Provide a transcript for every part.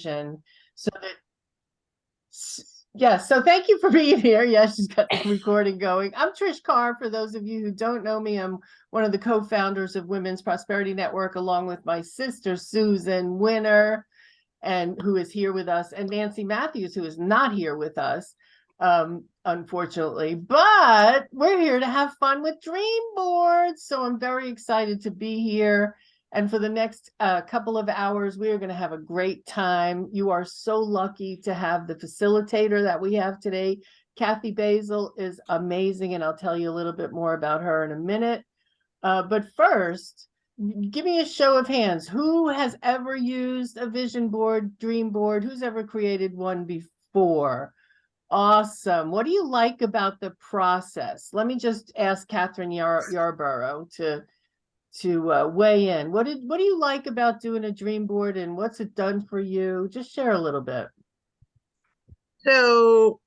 So that, yeah, so thank you for being here. Yeah, she's got the recording going. I'm Trish Carr. For those of you who don't know me, I'm one of the co-founders of Women's Prosperity Network, along with my sister, Susan Winner, and who is here with us, and Nancy Matthews, who is not here with us, unfortunately. But we're here to have fun with dream boards. So I'm very excited to be here. And for the next couple of hours, we are going to have a great time. You are so lucky to have the facilitator that we have today. Kathy Basel is amazing, and I'll tell you a little bit more about her in a minute. But first, give me a show of hands. Who has ever used a vision board, dream board? Who's ever created one before? Awesome. What do you like about the process? Let me just ask Catherine Yarborough to weigh in. What do you like about doing a dream board, and what's it done for you? Just share a little bit. So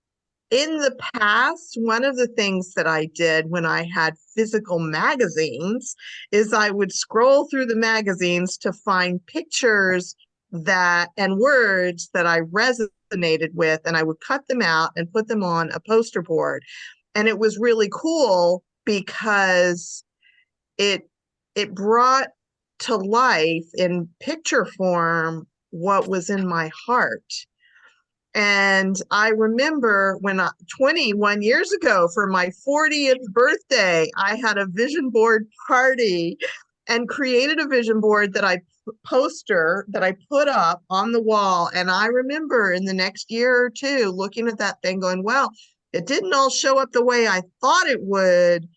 in the past, one of the things that I did when I had physical magazines is I would scroll through the magazines to find pictures that and words that I resonated with, and I would cut them out and put them on a poster board. And it was really cool because it brought to life in picture form what was in my heart. And I remember when 21 years ago, for my 40th birthday, I had a vision board party and created a vision board that I put up on the wall. And I remember in the next year or two looking at that thing going, well, it didn't all show up the way I thought it would,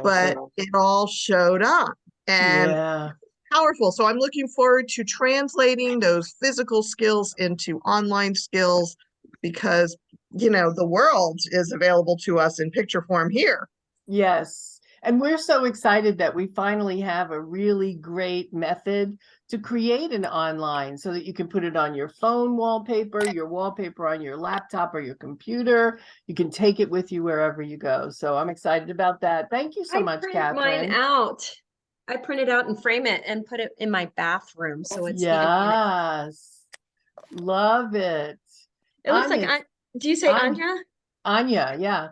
but it all showed up. And Yeah. powerful. So I'm looking forward to translating those physical skills into online skills because, the world is available to us in picture form here. Yes. And we're so excited that we finally have a really great method to create an online so that you can put it on your phone wallpaper, your wallpaper on your laptop or your computer. You can take it with you wherever you go. So I'm excited about that. Thank you so much, Catherine. I print it out and frame it and put it in my bathroom. So it's yes. Love it. It looks like, do you say Anya? Anya, yeah.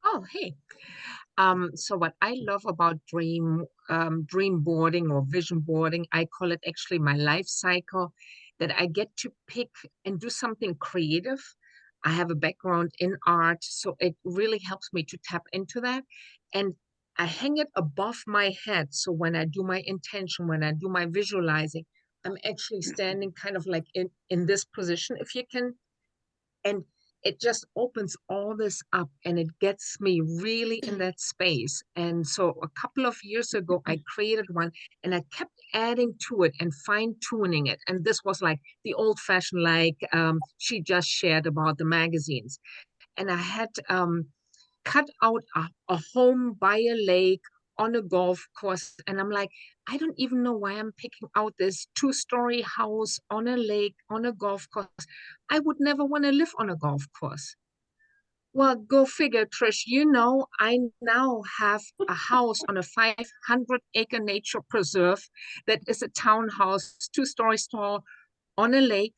Oh, hey. So what I love about dream boarding or vision boarding, I call it actually my life cycle, that I get to pick and do something creative. I have a background in art, so it really helps me to tap into that. And I hang it above my head. So when I do my intention, when I do my visualizing, I'm actually standing kind of like in this position, if you can. And it just opens all this up and it gets me really in that space. And so a couple of years ago, I created one and I kept adding to it and fine tuning it. And this was like the old fashioned, like she just shared about the magazines. And I had cut out a home by a lake on a golf course. And I'm like, I don't even know why I'm picking out this 2-story house on a lake, on a golf course. I would never want to live on a golf course. Well, go figure, Trish. I now have a house on a 500-acre nature preserve that is a townhouse, 2 stories tall, on a lake,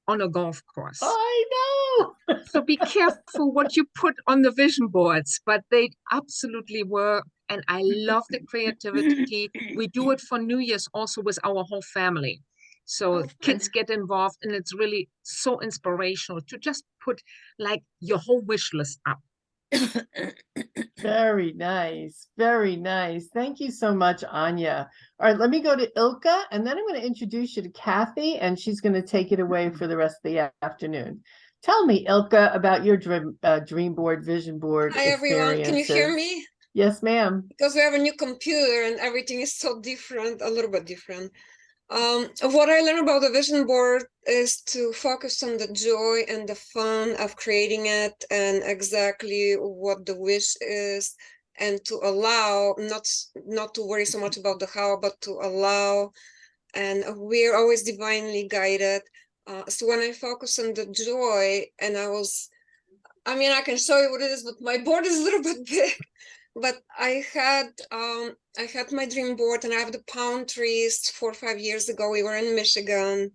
on a golf course. I know. So be careful what you put on the vision boards, but they absolutely work. And I love the creativity. We do it for New Year's also with our whole family. So kids get involved, and it's really so inspirational to just put like your whole wish list up. Very nice. Very nice. Thank you so much, Anya. All right, let me go to Ilka, and then I'm going to introduce you to Kathy, and she's going to take it away for the rest of the afternoon. Tell me, Ilka, about your dream board, vision board. Hi, everyone. Can you hear me? Yes, ma'am. Because we have a new computer and everything is so different, a little bit different. What I learned about the vision board is to focus on the joy and the fun of creating it and exactly what the wish is, and to allow, not to worry so much about the how, but to allow. And we're always divinely guided. So when I focus on the joy, and I can show you what it is, but my board is a little bit big. but I had my dream board, and I have the palm trees 4 or 5 years ago. We were in Michigan,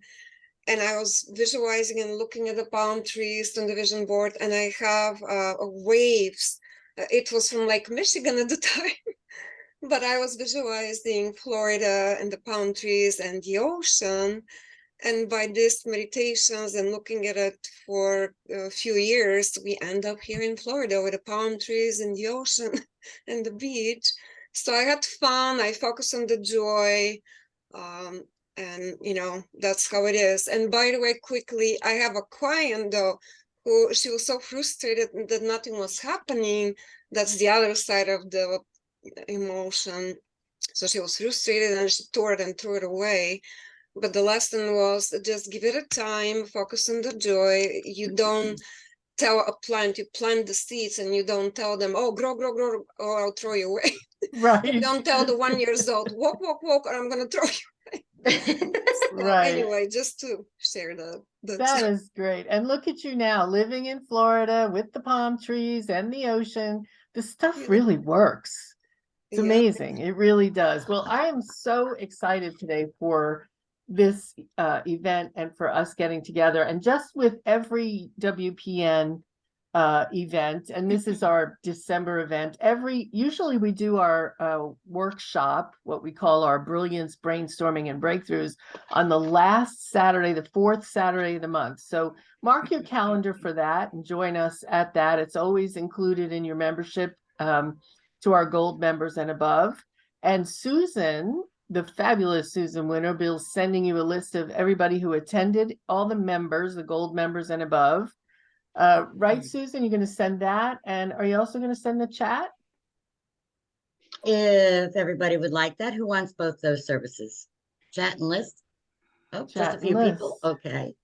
and I was visualizing and looking at the palm trees on the vision board, and I have waves. It was from Lake Michigan at the time, but I was visualizing Florida and the palm trees and the ocean. And by these meditations and looking at it for a few years, we end up here in Florida with the palm trees and the ocean and the beach. So I had fun. I focused on the joy. And that's how it is. And by the way, quickly, I have a client though, who she was so frustrated that nothing was happening. That's the other side of the emotion. So she was frustrated and she tore it and threw it away. But the lesson was just give it a time, focus on the joy. You don't tell a plant, you plant the seeds and you don't tell them, oh, grow, grow, grow, or I'll throw you away. Right. You don't tell the 1 years old, walk, walk, walk, or I'm going to throw you away. So Right. anyway, just to share that. That is great. And look at you now, living in Florida with the palm trees and the ocean. The stuff Yeah. really works. It's Yeah. amazing. It really does. Well, I am so excited today for this event and for us getting together. And just with every WPN event, and this is our December event, usually we do our workshop, what we call our brilliance brainstorming and breakthroughs, on the last Saturday, the fourth Saturday of the month. So mark your calendar for that and join us at that. It's always included in your membership to our gold members and above. And Susan, the fabulous Susan Winter, will be sending you a list of everybody who attended, all the members, the gold members and above. Right, Susan, you're going to send that. And are you also going to send the chat? If everybody would like that, who wants both those services? Chat and list? Oh, just Chat a and few people. list. Okay.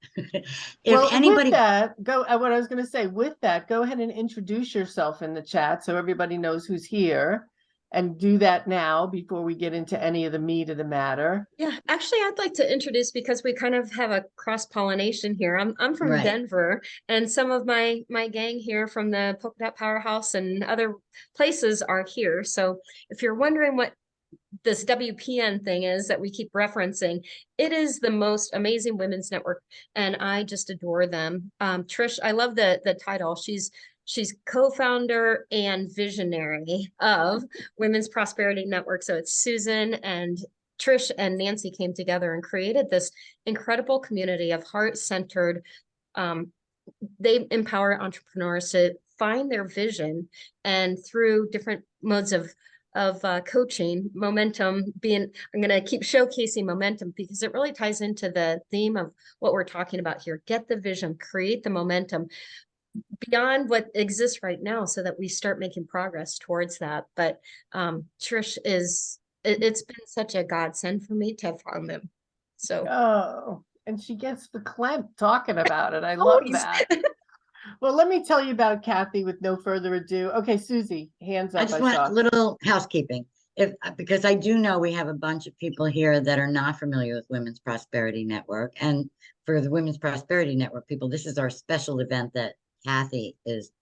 Well, anybody, with that, what I was going to say, with that, go ahead and introduce yourself in the chat so everybody knows who's here, and do that now before we get into any of the meat of the matter. Yeah, actually, I'd like to introduce, because we kind of have a cross-pollination here. I'm from Right. Denver, and some of my gang here from the Polka Dot Powerhouse and other places are here. So if you're wondering what this WPN thing is that we keep referencing, it is the most amazing women's network, and I just adore them. Trish, I love the title. She's co-founder and visionary of Women's Prosperity Network. So it's Susan and Trish and Nancy came together and created this incredible community of heart-centered. They empower entrepreneurs to find their vision, and through different modes of coaching, momentum being, I'm going to keep showcasing momentum because it really ties into the theme of what we're talking about here. Get the vision, create the momentum beyond what exists right now so that we start making progress towards that. But Trish it's been such a godsend for me to have found them. So. Oh, and she gets verklempt talking about it. I love that. Well, let me tell you about Kathy with no further ado. Okay, Susie, hands up. I just want saw. a little housekeeping. Because I do know we have a bunch of people here that are not familiar with Women's Prosperity Network. And for the Women's Prosperity Network people, this is our special event that Kathy is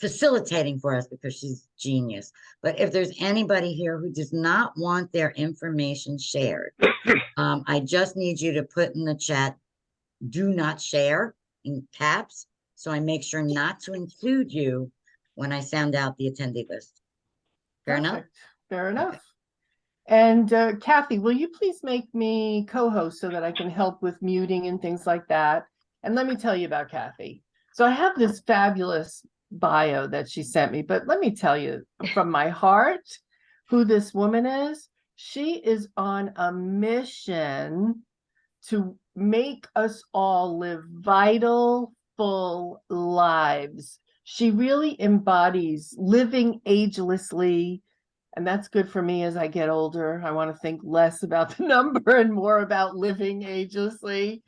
facilitating for us because she's genius. But if there's anybody here who does not want their information shared, I just need you to put in the chat, do not share in caps. So I make sure not to include you when I sound out the attendee list. Fair enough? Fair enough. Okay. And Kathy, will you please make me co-host so that I can help with muting and things like that? And let me tell you about Kathy. So I have this fabulous bio that she sent me, but let me tell you from my heart who this woman is. She is on a mission to make us all live vital, full lives. She really embodies living agelessly, and that's good for me as I get older. I want to think less about the number and more about living agelessly.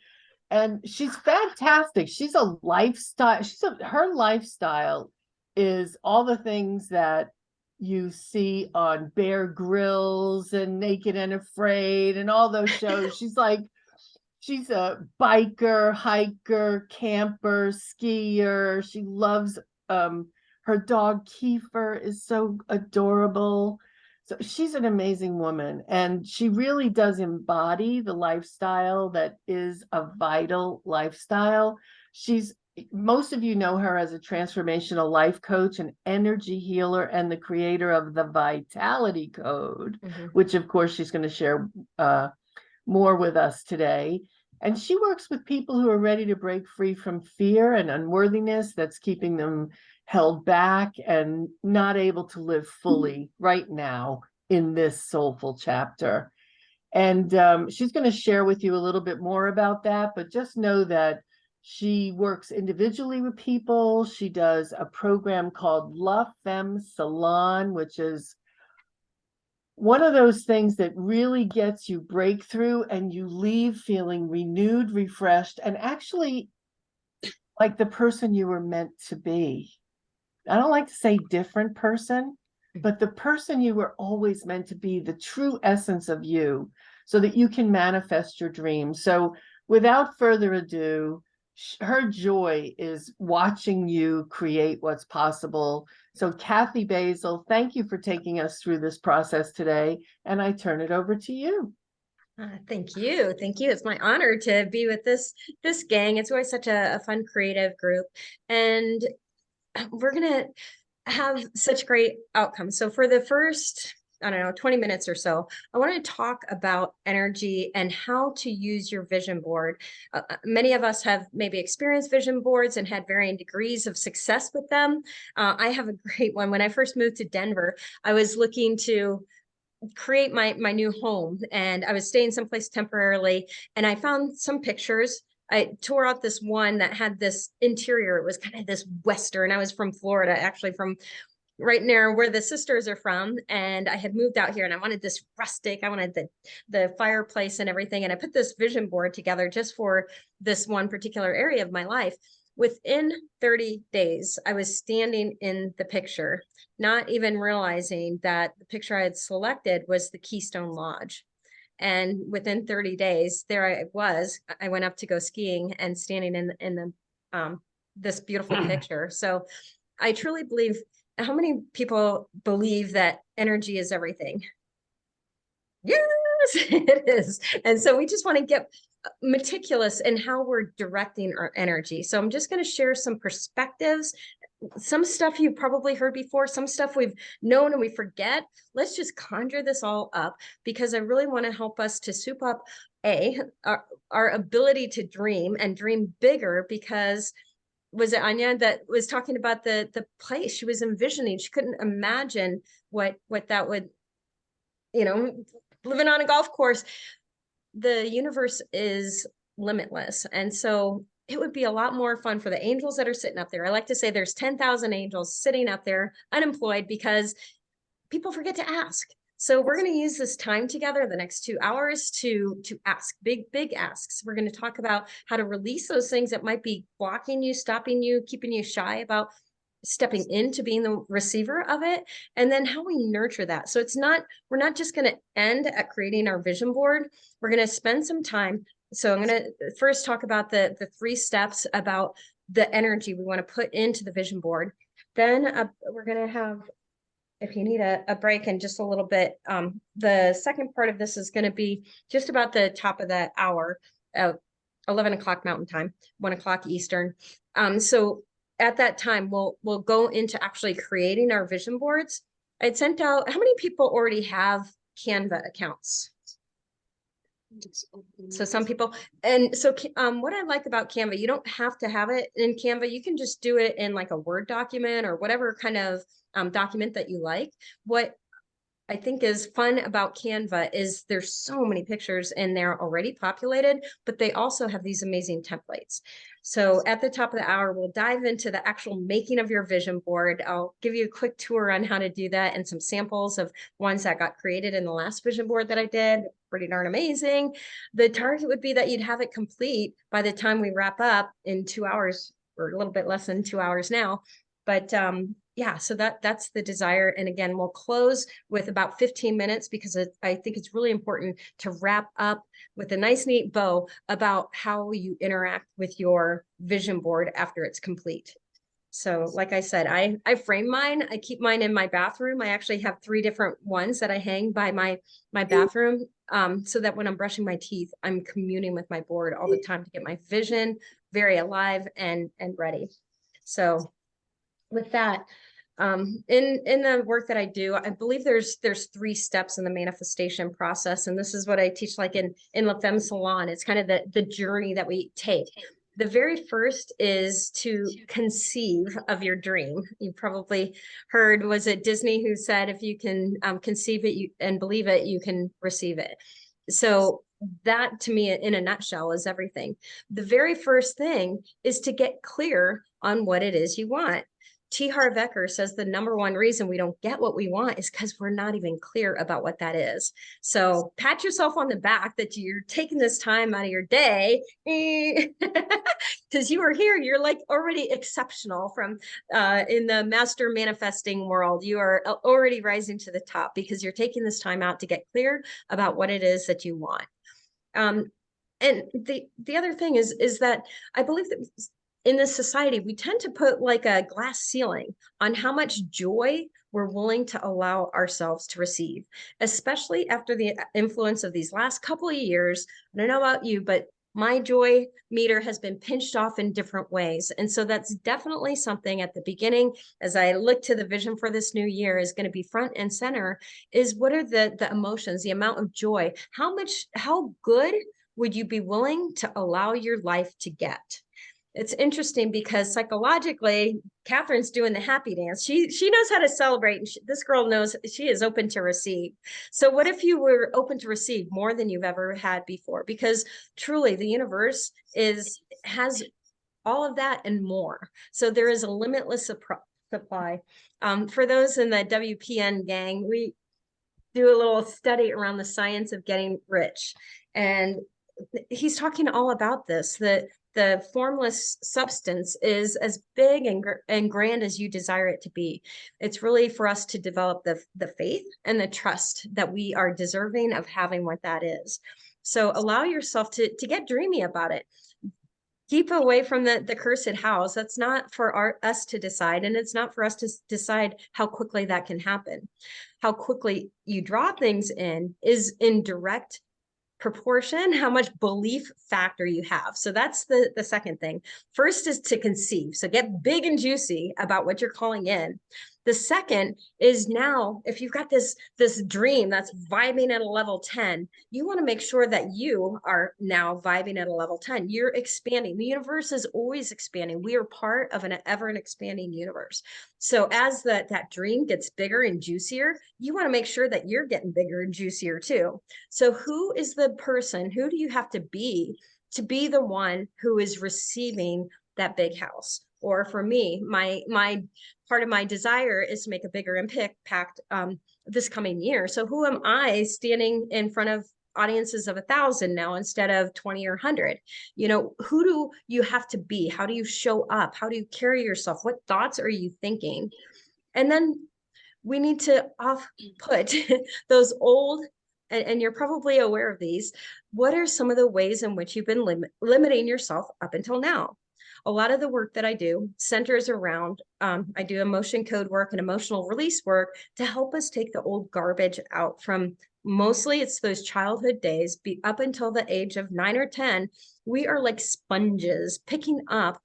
And she's fantastic. She's a lifestyle. Her lifestyle is all the things that you see on Bear Grylls and Naked and Afraid and all those shows. She's a biker, hiker, camper, skier. She loves Her dog Kiefer is so adorable. So she's an amazing woman, and she really does embody the lifestyle that is a vital lifestyle. Most of you know her as a transformational life coach, an energy healer, and the creator of the Vitality Code, which of course she's going to share more with us today. And she works with people who are ready to break free from fear and unworthiness that's keeping them held back and not able to live fully right now in this soulful chapter. And she's going to share with you a little bit more about that, but just know that she works individually with people. She does a program called La Femme Salon, which is one of those things that really gets you breakthrough and you leave feeling renewed, refreshed, and actually like the person you were meant to be. I don't like to say different person, but the person you were always meant to be, the true essence of you, so that you can manifest your dreams. So without further ado, her joy is watching you create what's possible. So Kathy Basel, thank you for taking us through this process today, and I turn it over to you. Thank you. Thank you. It's my honor to be with this gang. It's always such a fun, creative group. And we're going to have such great outcomes. So for the first, I don't know, 20 minutes or so, I want to talk about energy and how to use your vision board. Many of us have maybe experienced vision boards and had varying degrees of success with them. I have a great one. When I first moved to Denver, I was looking to create my new home, and I was staying someplace temporarily, and I found some pictures. I tore out this one that had this interior. It was kind of this Western. I was from Florida, actually from right near where the sisters are from. And I had moved out here and I wanted this rustic, I wanted the fireplace and everything. And I put this vision board together just for this one particular area of my life. Within 30 days, I was standing in the picture, not even realizing that the picture I had selected was the Keystone Lodge. And within 30 days, there I was. I went up to go skiing and standing in the this beautiful picture. So I truly believe. How many people believe that energy is everything? Yes, it is. And so we just want to get meticulous in how we're directing our energy. So I'm just going to share some perspectives, some stuff you've probably heard before, some stuff we've known and we forget. Let's just conjure this all up, because I really want to help us to soup up our ability to dream and dream bigger. Because was it Anya that was talking about the place she was envisioning? She couldn't imagine what that would, living on a golf course. The universe is limitless. And so it would be a lot more fun for the angels that are sitting up there. I like to say there's 10,000 angels sitting up there unemployed because people forget to ask. So we're going to use this time together, the next 2 hours, to ask big asks. We're going to talk about how to release those things that might be blocking you, stopping you, keeping you shy about stepping into being the receiver of it, and then how we nurture that. So we're not just going to end at creating our vision board. We're going to spend some time. So I'm going to first talk about the 3 steps about the energy we want to put into the vision board. Then we're going to have, if you need a break in just a little bit, the second part of this is going to be just about the top of the hour, 11 o'clock Mountain Time, 1 o'clock Eastern. So at that time, we'll go into actually creating our vision boards. I'd sent out, how many people already have Canva accounts? So some people, and so what I like about Canva, you don't have to have it in Canva. You can just do it in like a Word document or whatever kind of document that you like. What I think is fun about Canva is there's so many pictures in there already populated, but they also have these amazing templates. So at the top of the hour, we'll dive into the actual making of your vision board. I'll give you a quick tour on how to do that and some samples of ones that got created in the last vision board that I did. Pretty darn amazing. The target would be that you'd have it complete by the time we wrap up in 2 hours, or a little bit less than 2 hours now. But yeah, so that's the desire. And again, we'll close with about 15 minutes because I think it's really important to wrap up with a nice, neat bow about how you interact with your vision board after it's complete. So like I said, I frame mine. I keep mine in my bathroom. I actually have 3 different ones that I hang by my bathroom, so that when I'm brushing my teeth, I'm communing with my board all the time to get my vision very alive and ready. So with that, in the work that I do, I believe there's 3 steps in the manifestation process, and this is what I teach, like in La Femme Salon. It's kind of the journey that we take. The very first is to conceive of your dream. You probably heard, was it Disney who said, if you can conceive it and believe it, you can receive it. So that, to me, in a nutshell, is everything. The very first thing is to get clear on what it is you want. T. Harv Eker says the number 1 reason we don't get what we want is because we're not even clear about what that is. So pat yourself on the back that you're taking this time out of your day, because you are here. You're like already exceptional from in the master manifesting world. You are already rising to the top because you're taking this time out to get clear about what it is that you want. And the other thing is that I believe that in this society, we tend to put like a glass ceiling on how much joy we're willing to allow ourselves to receive, especially after the influence of these last couple of years. I don't know about you, but my joy meter has been pinched off in different ways. And so that's definitely something at the beginning, as I look to the vision for this new year, is going to be front and center, is what are the emotions, the amount of joy, how good would you be willing to allow your life to get? It's interesting because psychologically, Catherine's doing the happy dance. She knows how to celebrate, and this girl knows she is open to receive. So what if you were open to receive more than you've ever had before? Because truly, the universe has all of that and more. So there is a limitless supply. For those in the WPN gang, we do a little study around the science of getting rich, and he's talking all about this, that the formless substance is as big and grand as you desire it to be. It's really for us to develop the faith and the trust that we are deserving of having what that is. So allow yourself to get dreamy about it. Keep away from the cursed house. That's not for us to decide, and it's not for us to decide how quickly that can happen. How quickly you draw things in is in direct proportion how much belief factor you have. So that's the second thing. First is to conceive. So get big and juicy about what you're calling in. The second is, now, if you've got this dream that's vibing at a level 10, you want to make sure that you are now vibing at a level 10. You're expanding. The universe is always expanding. We are part of an ever expanding universe. So as that dream gets bigger and juicier, you want to make sure that you're getting bigger and juicier too. So who is the person? Who do you have to be the one who is receiving that big house? Or for me, my part of my desire is to make a bigger impact this coming year. So who am I standing in front of audiences of 1,000 now instead of 20 or 100? You know, who do you have to be? How do you show up? How do you carry yourself? What thoughts are you thinking? And then we need to put those old, and you're probably aware of these. What are some of the ways in which you've been limiting yourself up until now? A lot of the work that I do centers around, I do emotion code work and emotional release work to help us take the old garbage out from, mostly it's those childhood days, up until the age of 9 or 10. We are like sponges picking up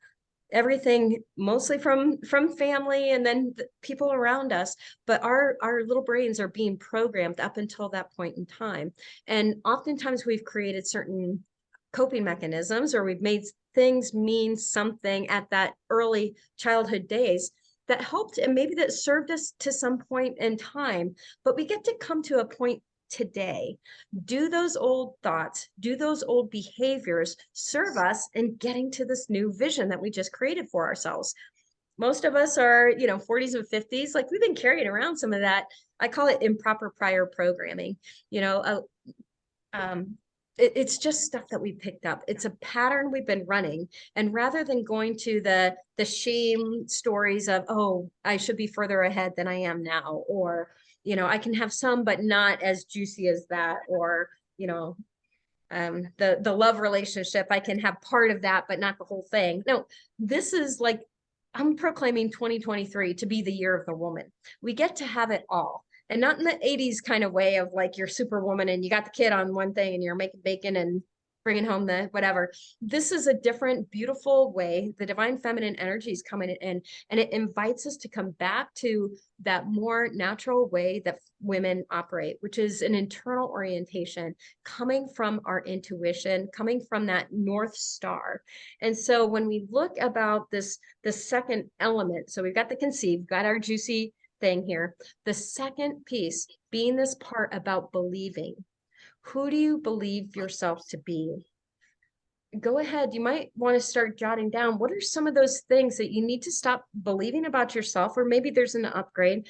everything, mostly from family and then the people around us, but our little brains are being programmed up until that point in time. And oftentimes we've created certain coping mechanisms, or we've made things mean something at that early childhood days that helped, and maybe that served us to some point in time. But we get to come to a point today. Do those old thoughts, do those old behaviors serve us in getting to this new vision that we just created for ourselves? Most of us are, 40s and 50s. Like, we've been carrying around some of that. I call it improper prior programming. It's just stuff that we picked up. It's a pattern we've been running. And rather than going to the shame stories of, oh, I should be further ahead than I am now, or, I can have some, but not as juicy as that, or, the love relationship, I can have part of that, but not the whole thing. No, this is like I'm proclaiming 2023 to be the year of the woman. We get to have it all. And not in the 80s kind of way of like you're superwoman and you got the kid on one thing and you're making bacon and bringing home the whatever. This is a different, beautiful way. The divine feminine energy is coming in, and it invites us to come back to that more natural way that women operate, which is an internal orientation coming from our intuition, coming from that North Star. And so when we look about this, the second element, so we've got the conceive, got our juicy thing here. The second piece being this part about believing. Who do you believe yourself to be? Go ahead. You might want to start jotting down what are some of those things that you need to stop believing about yourself, or maybe there's an upgrade.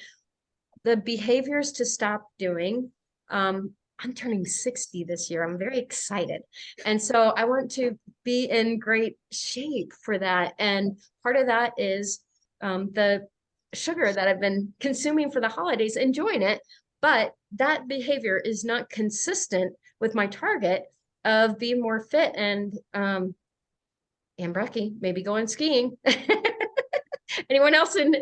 The behaviors to stop doing. I'm turning 60 this year. I'm very excited. And so I want to be in great shape for that. And part of that is the sugar that I've been consuming for the holidays, enjoying it, but that behavior is not consistent with my target of being more fit and Brecky, maybe going skiing. Anyone else in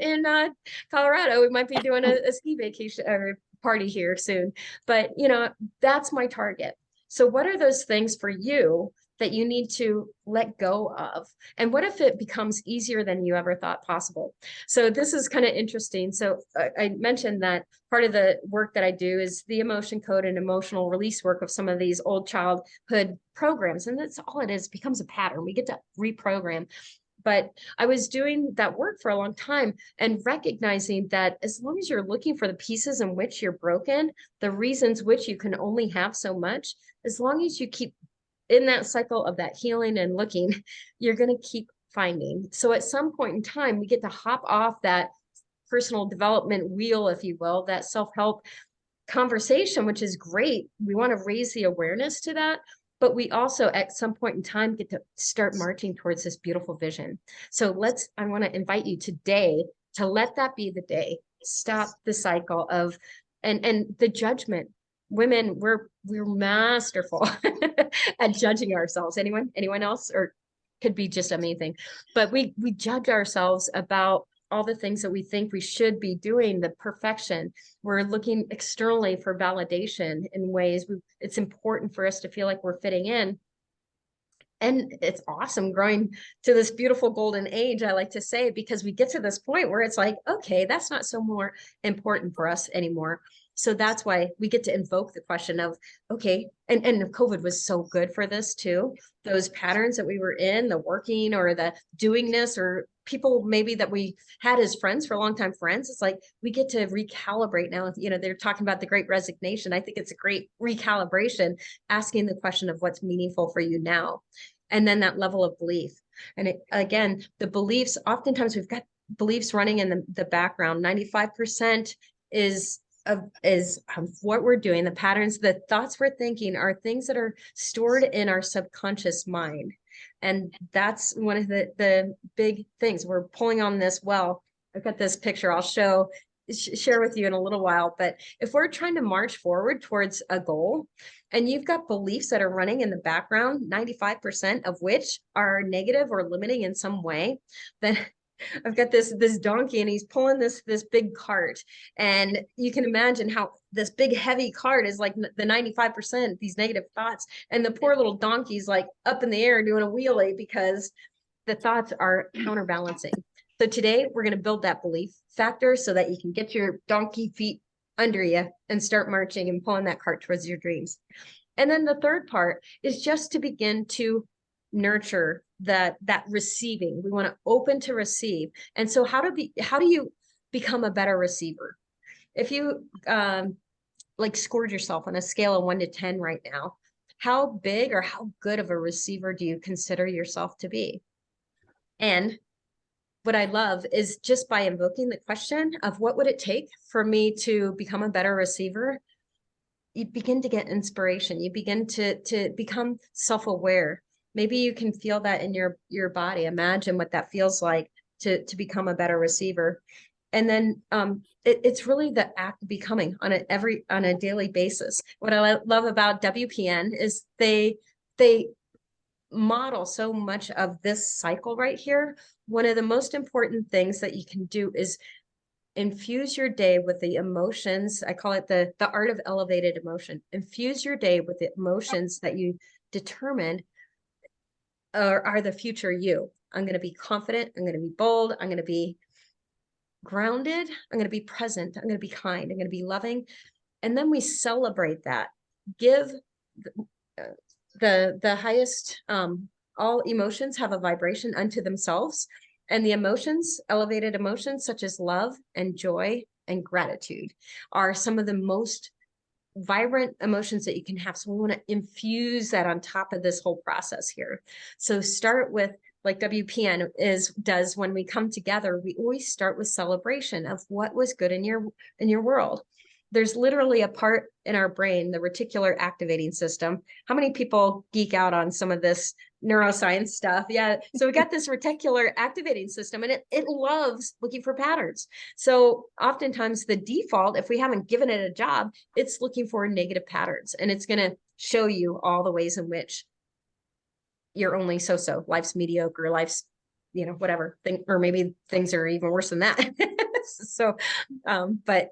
Colorado? We might be doing a ski vacation or party here soon, but you know, that's my target. So what are those things for you that you need to let go of? And what if it becomes easier than you ever thought possible? So this is kind of interesting. So I mentioned that part of the work that I do is the emotion code and emotional release work of some of these old childhood programs. And that's all it is, it becomes a pattern. We get to reprogram. But I was doing that work for a long time and recognizing that as long as you're looking for the pieces in which you're broken, the reasons which you can only have so much, as long as you keep in that cycle of that healing and looking, you're going to keep finding. So at some point in time, we get to hop off that personal development wheel, if you will, that self-help conversation, which is great. We want to raise the awareness to that. But we also at some point in time get to start marching towards this beautiful vision. So I want to invite you today to let that be the day. Stop the cycle of, and the judgment. Women, we're masterful at judging ourselves. Anyone else? Or could be just anything. But we judge ourselves about all the things that we think we should be doing, the perfection. We're looking externally for validation in ways. It's important for us to feel like we're fitting in. And it's awesome growing to this beautiful golden age, I like to say, because we get to this point where it's like, okay, that's not so more important for us anymore. So that's why we get to invoke the question of, okay, and COVID was so good for this too. Those patterns that we were in, the working or the doingness, or people maybe that we had as friends for a long time friends, it's like we get to recalibrate now. You know, they're talking about the great resignation. I think it's a great recalibration, asking the question of what's meaningful for you now. And then that level of belief. And again, the beliefs, oftentimes we've got beliefs running in the background. 95% is what we're doing, the patterns, the thoughts we're thinking are things that are stored in our subconscious mind. And that's one of the big things we're pulling on this. Well, I've got this picture I'll share with you in a little while, but if we're trying to march forward towards a goal and you've got beliefs that are running in the background, 95% of which are negative or limiting in some way, then I've got this donkey and he's pulling this big cart, and you can imagine how this big heavy cart is like the 95%, these negative thoughts, and the poor little donkey's like up in the air doing a wheelie because the thoughts are counterbalancing. So today we're going to build that belief factor so that you can get your donkey feet under you and start marching and pulling that cart towards your dreams. And then the third part is just to begin to nurture that receiving. We want to open to receive. And so how do you become a better receiver? If you like scored yourself on a scale of 1 to 10 right now, how big or how good of a receiver do you consider yourself to be? And what I love is just by invoking the question of what would it take for me to become a better receiver, you begin to get inspiration. You begin to become self-aware. Maybe you can feel that in your body. Imagine what that feels like to become a better receiver. And then it's really the act of becoming on a daily basis. What I love about WPN is they model so much of this cycle right here, one of the most important things that you can do is infuse your day with the emotions. I call it the art of elevated emotion. Infuse your day with the emotions that you determined are the future you. I'm going to be confident. I'm going to be bold. I'm going to be grounded. I'm going to be present. I'm going to be kind. I'm going to be loving. And then we celebrate that. Give the highest, all emotions have a vibration unto themselves. And the emotions, elevated emotions such as love and joy and gratitude, are some of the most vibrant emotions that you can have. So we want to infuse that on top of this whole process here. So start with, like WPN does when we come together, we always start with celebration of what was good in your world. There's literally a part in our brain, the reticular activating system. How many people geek out on some of this neuroscience stuff? Yeah. So we got this reticular activating system, and it loves looking for patterns. So oftentimes the default, if we haven't given it a job, it's looking for negative patterns, and it's going to show you all the ways in which you're only so-so, life's mediocre, life's, whatever thing, or maybe things are even worse than that. So, but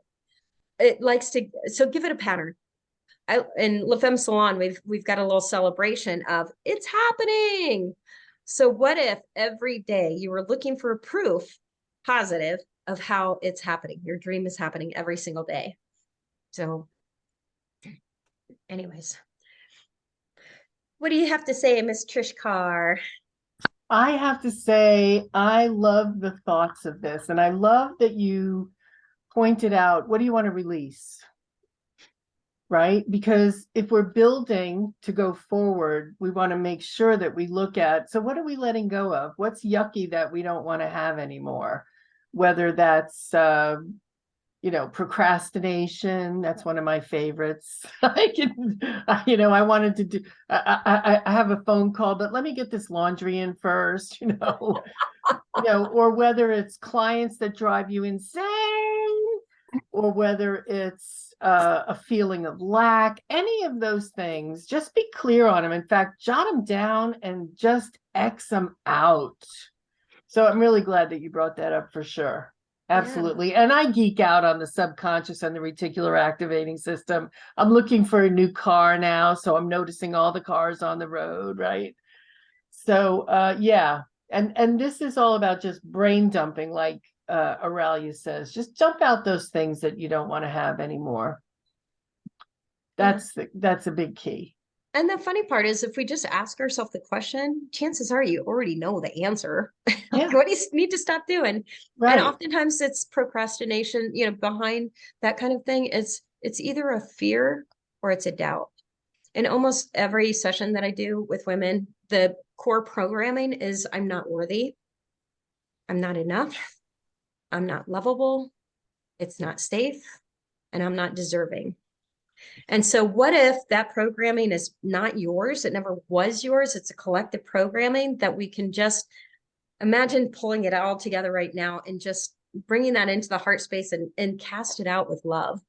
it likes to, so give it a pattern. In La Femme Salon, we've got a little celebration of it's happening. So what if every day you were looking for proof positive of how it's happening? Your dream is happening every single day. So anyways, what do you have to say, Miss Trish Carr? I have to say, I love the thoughts of this, and I love that you pointed out, what do you want to release? Right? Because if we're building to go forward, we want to make sure that we look at, so what are we letting go of? What's yucky that we don't want to have anymore? Whether that's, procrastination, that's one of my favorites. I wanted to do, I have a phone call, but let me get this laundry in first, or whether it's clients that drive you insane, or whether it's a feeling of lack, any of those things, just be clear on them. In fact, jot them down and just X them out. So I'm really glad that you brought that up for sure. Absolutely. Yeah. And I geek out on the subconscious and the reticular activating system. I'm looking for a new car now, so I'm noticing all the cars on the road, right? So yeah. And this is all about just brain dumping, like Aurelia says. Just dump out those things that you don't want to have anymore. That's a big key. And the funny part is, if we just ask ourselves the question, chances are you already know the answer. Yeah. What do you need to stop doing? Right. And oftentimes it's procrastination, behind that kind of thing. It's either a fear or it's a doubt. In almost every session that I do with women, the core programming is I'm not worthy. I'm not enough. I'm not lovable. It's not safe. And I'm not deserving. And so what if that programming is not yours? It never was yours. It's a collective programming that we can just imagine pulling it all together right now and just bringing that into the heart space and cast it out with love.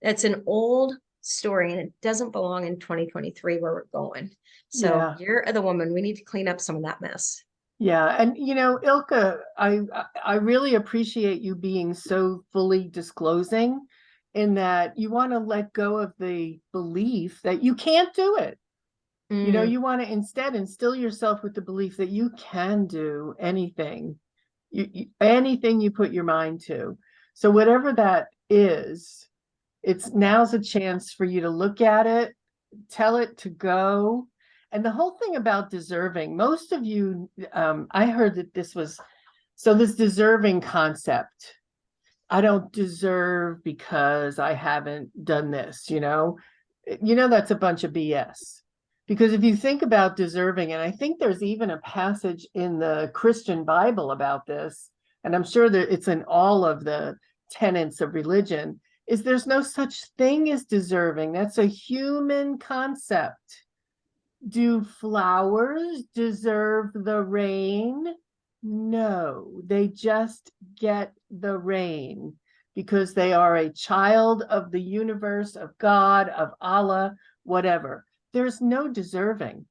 It's an old story, and it doesn't belong in 2023 where we're going. So you're the woman. We need to clean up some of that mess. Yeah. And, Ilka, I really appreciate you being so fully disclosing, in that you want to let go of the belief that you can't do it. You want to instead instill yourself with the belief that you can do anything, anything you put your mind to. So whatever that is, now's a chance for you to look at it, tell it to go. And the whole thing about deserving, most of you, I heard that this deserving concept. I don't deserve because I haven't done this, that's a bunch of BS. Because if you think about deserving, and I think there's even a passage in the Christian Bible about this, and I'm sure that it's in all of the tenets of religion, is there's no such thing as deserving. That's a human concept. Do flowers deserve the rain? No, they just get the rain because they are a child of the universe, of God, of Allah, whatever. There's no deserving.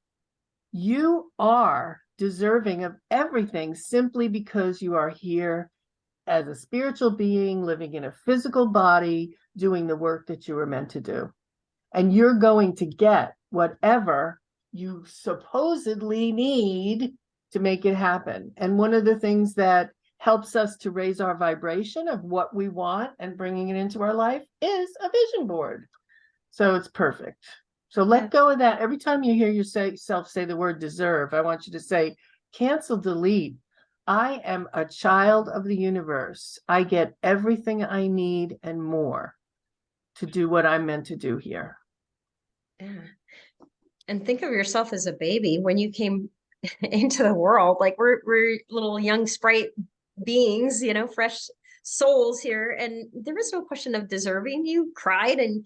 You are deserving of everything simply because you are here as a spiritual being living in a physical body, doing the work that you were meant to do. And you're going to get whatever you supposedly need to make it happen. And one of the things that helps us to raise our vibration of what we want and bringing it into our life is a vision board. So it's perfect. So let go of that. Every time you hear yourself say the word deserve, I want you to say, cancel, delete. I am a child of the universe. I get everything I need and more to do what I'm meant to do here. Yeah. And think of yourself as a baby when you came into the world. Like we're little young sprite beings, you know, fresh souls here, and there was no question of deserving. You cried and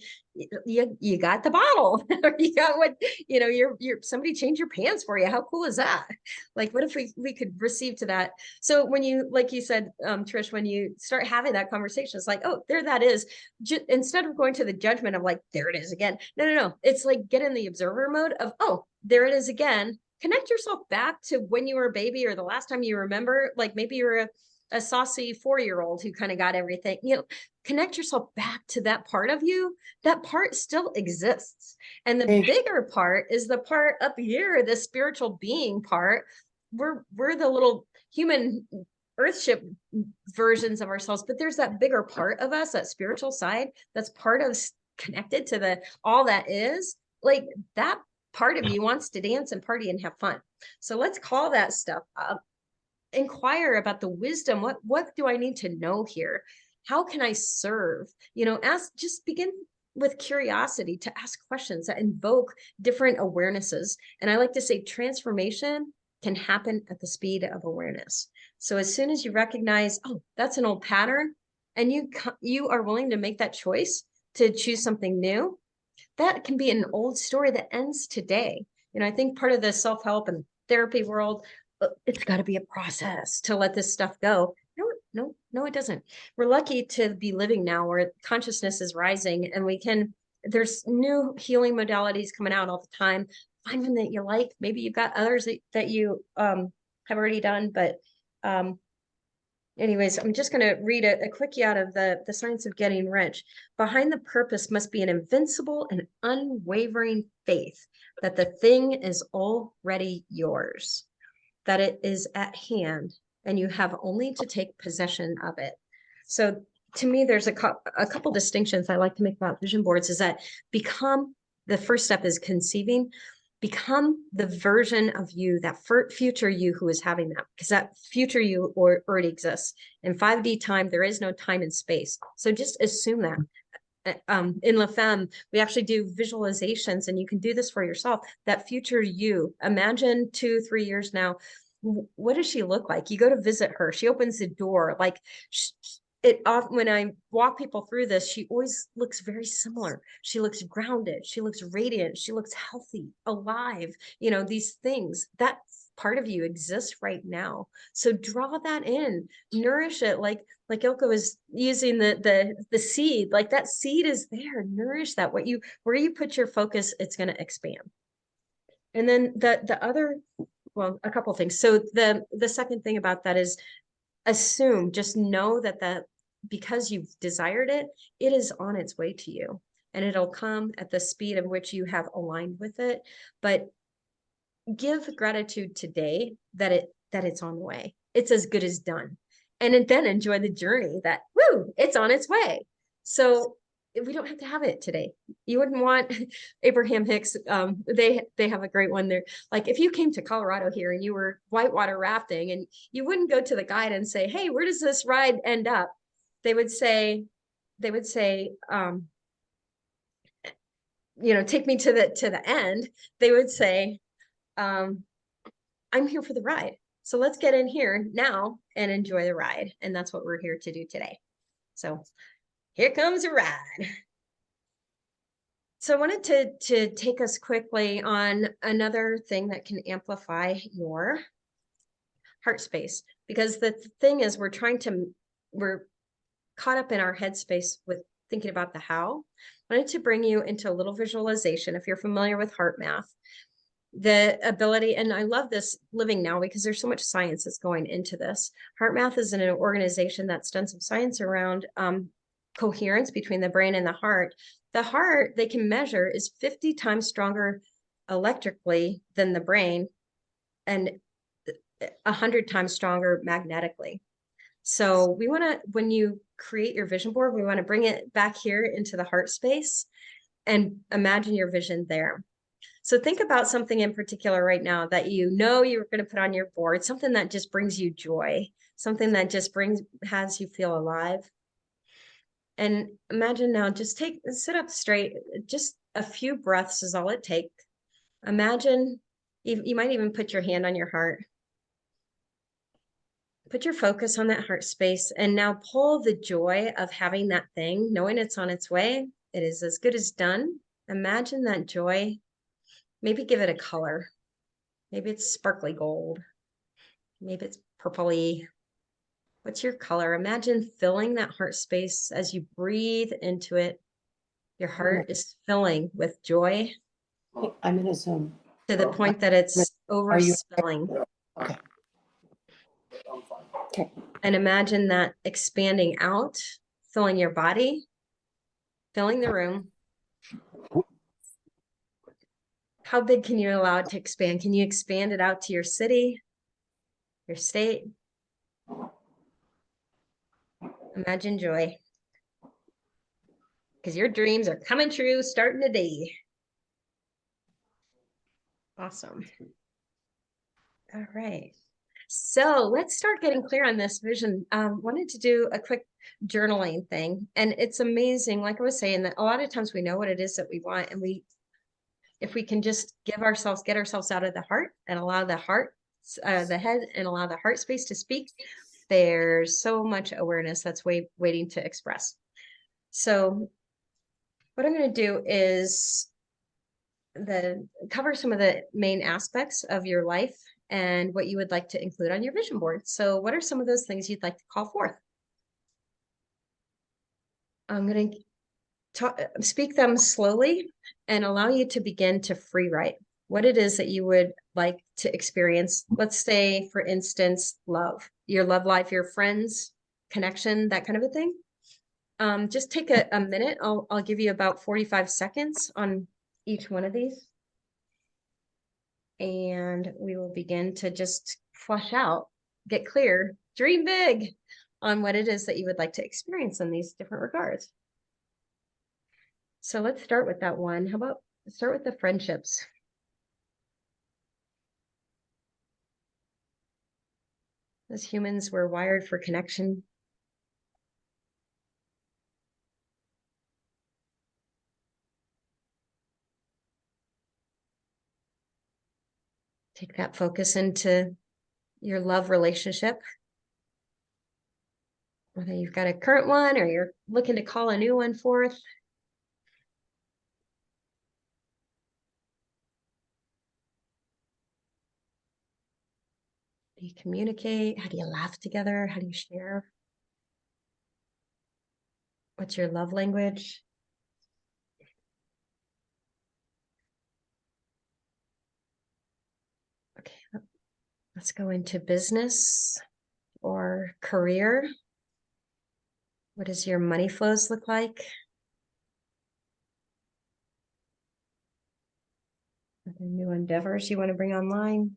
you got the bottle, or you got what, you know, you're somebody changed your pants for you. How cool is that? Like, what if we could receive to that? So when you, like you said, Trish, when you start having that conversation, it's like, oh, there that is. Instead of going to the judgment of like, there it is again. No. It's like, get in the observer mode of, oh, there it is again. Connect yourself back to when you were a baby, or the last time you remember, like maybe you're a saucy 4-year-old who kind of got everything, you know. Connect yourself back to that part of you. That part still exists. And the bigger part is the part up here, the spiritual being part. We're the little human earthship versions of ourselves, but there's that bigger part of us, that spiritual side, that's part of connected to the all that is. Like, that part of you wants to dance and party and have fun. So let's call that stuff up. Inquire about the wisdom. What do I need to know here? How can I serve? You know, just begin with curiosity to ask questions that invoke different awarenesses. And I like to say transformation can happen at the speed of awareness. So as soon as you recognize, oh, that's an old pattern, and you are willing to make that choice to choose something new, that can be an old story that ends today. You know, I think part of the self-help and therapy world, it's got to be a process to let this stuff go. No, it doesn't. We're lucky to be living now where consciousness is rising, and there's new healing modalities coming out all the time. Find one that you like. Maybe you've got others that you have already done, but anyways, I'm just going to read a quickie out of the Science of Getting Rich. Behind the purpose must be an invincible and unwavering faith that the thing is already yours, that it is at hand, and you have only to take possession of it. So to me, there's a couple distinctions I like to make about vision boards, is that the first step is conceiving. Become the version of you, that future you who is having that, because that future you already exists. In 5D time, there is no time and space. So just assume that. In La Femme, we actually do visualizations, and you can do this for yourself. That future you, imagine 2-3 years now. What does she look like? You go to visit her. She opens the door. Like, when I walk people through this, she always looks very similar. She looks grounded. She looks radiant. She looks healthy, alive. You know, these things, that part of you exists right now. So draw that in, nourish it. Like Ilko is using the seed, like that seed is there. Nourish that. Where you put your focus, it's going to expand. And then the other, well, a couple of things. So the second thing about that is just know that because you've desired it, it is on its way to you, and it'll come at the speed of which you have aligned with it. But give gratitude today that it's on the way. It's as good as done. And then enjoy the journey that, it's on its way. So we don't have to have it today. You wouldn't want Abraham Hicks. They have a great one there. Like, if you came to Colorado here and you were whitewater rafting, and you wouldn't go to the guide and say, hey, where does this ride end up? They would say, you know, take me to the end. They would say, I'm here for the ride. So let's get in here now and enjoy the ride. And that's what we're here to do today. So here comes a ride. So I wanted to take us quickly on another thing that can amplify your heart space, because the thing is, we're caught up in our headspace with thinking about the how. I wanted to bring you into a little visualization. If you're familiar with heart math, the ability, and I love this living now because there's so much science that's going into this. HeartMath is an organization that's done some science around coherence between the brain and the heart. The heart, they can measure, is 50 times stronger electrically than the brain and 100 times stronger magnetically. So we want to, when you create your vision board, we want to bring it back here into the heart space and imagine your vision there. So think about something in particular right now that you know you're going to put on your board, something that just brings you joy, something that just has you feel alive. And imagine now, just sit up straight, just a few breaths is all it takes. Imagine, you might even put your hand on your heart. Put your focus on that heart space and now pull the joy of having that thing, knowing it's on its way. It is as good as done. Imagine that joy. Maybe give it a color. Maybe it's sparkly gold. Maybe it's purpley. What's your color? Imagine filling that heart space as you breathe into it. Your heart is filling with joy I'm in a Zoom. to the point that it's Are you overspilling. okay? Okay. And imagine that expanding out, filling your body, filling the room. How big can you allow it to expand? Can you expand it out to your city, your state? Imagine joy. Because your dreams are coming true starting today. Awesome. All right. So let's start getting clear on this vision. Wanted to do a quick journaling thing. And it's amazing, like I was saying, that a lot of times we know what it is that we want. And if we can just get ourselves out of the heart and allow the head and allow the heart space to speak, there's so much awareness that's waiting to express. So what I'm going to do is cover some of the main aspects of your life and what you would like to include on your vision board. So what are some of those things you'd like to call forth? I'm going to speak them slowly and allow you to begin to free write what it is that you would like to experience. Let's say, for instance, love, your love life, your friends, connection, that kind of a thing. Just take a minute. I'll give you about 45 seconds on each one of these. And we will begin to just flush out, get clear, dream big on what it is that you would like to experience in these different regards. So let's start with that one. How about start with the friendships? As humans, we're wired for connection. Take that focus into your love relationship. Whether you've got a current one or you're looking to call a new one forth. Do you communicate? How do you laugh together? How do you share? What's your love language? Okay, let's go into business or career. What does your money flows look like? Are there new endeavors you want to bring online?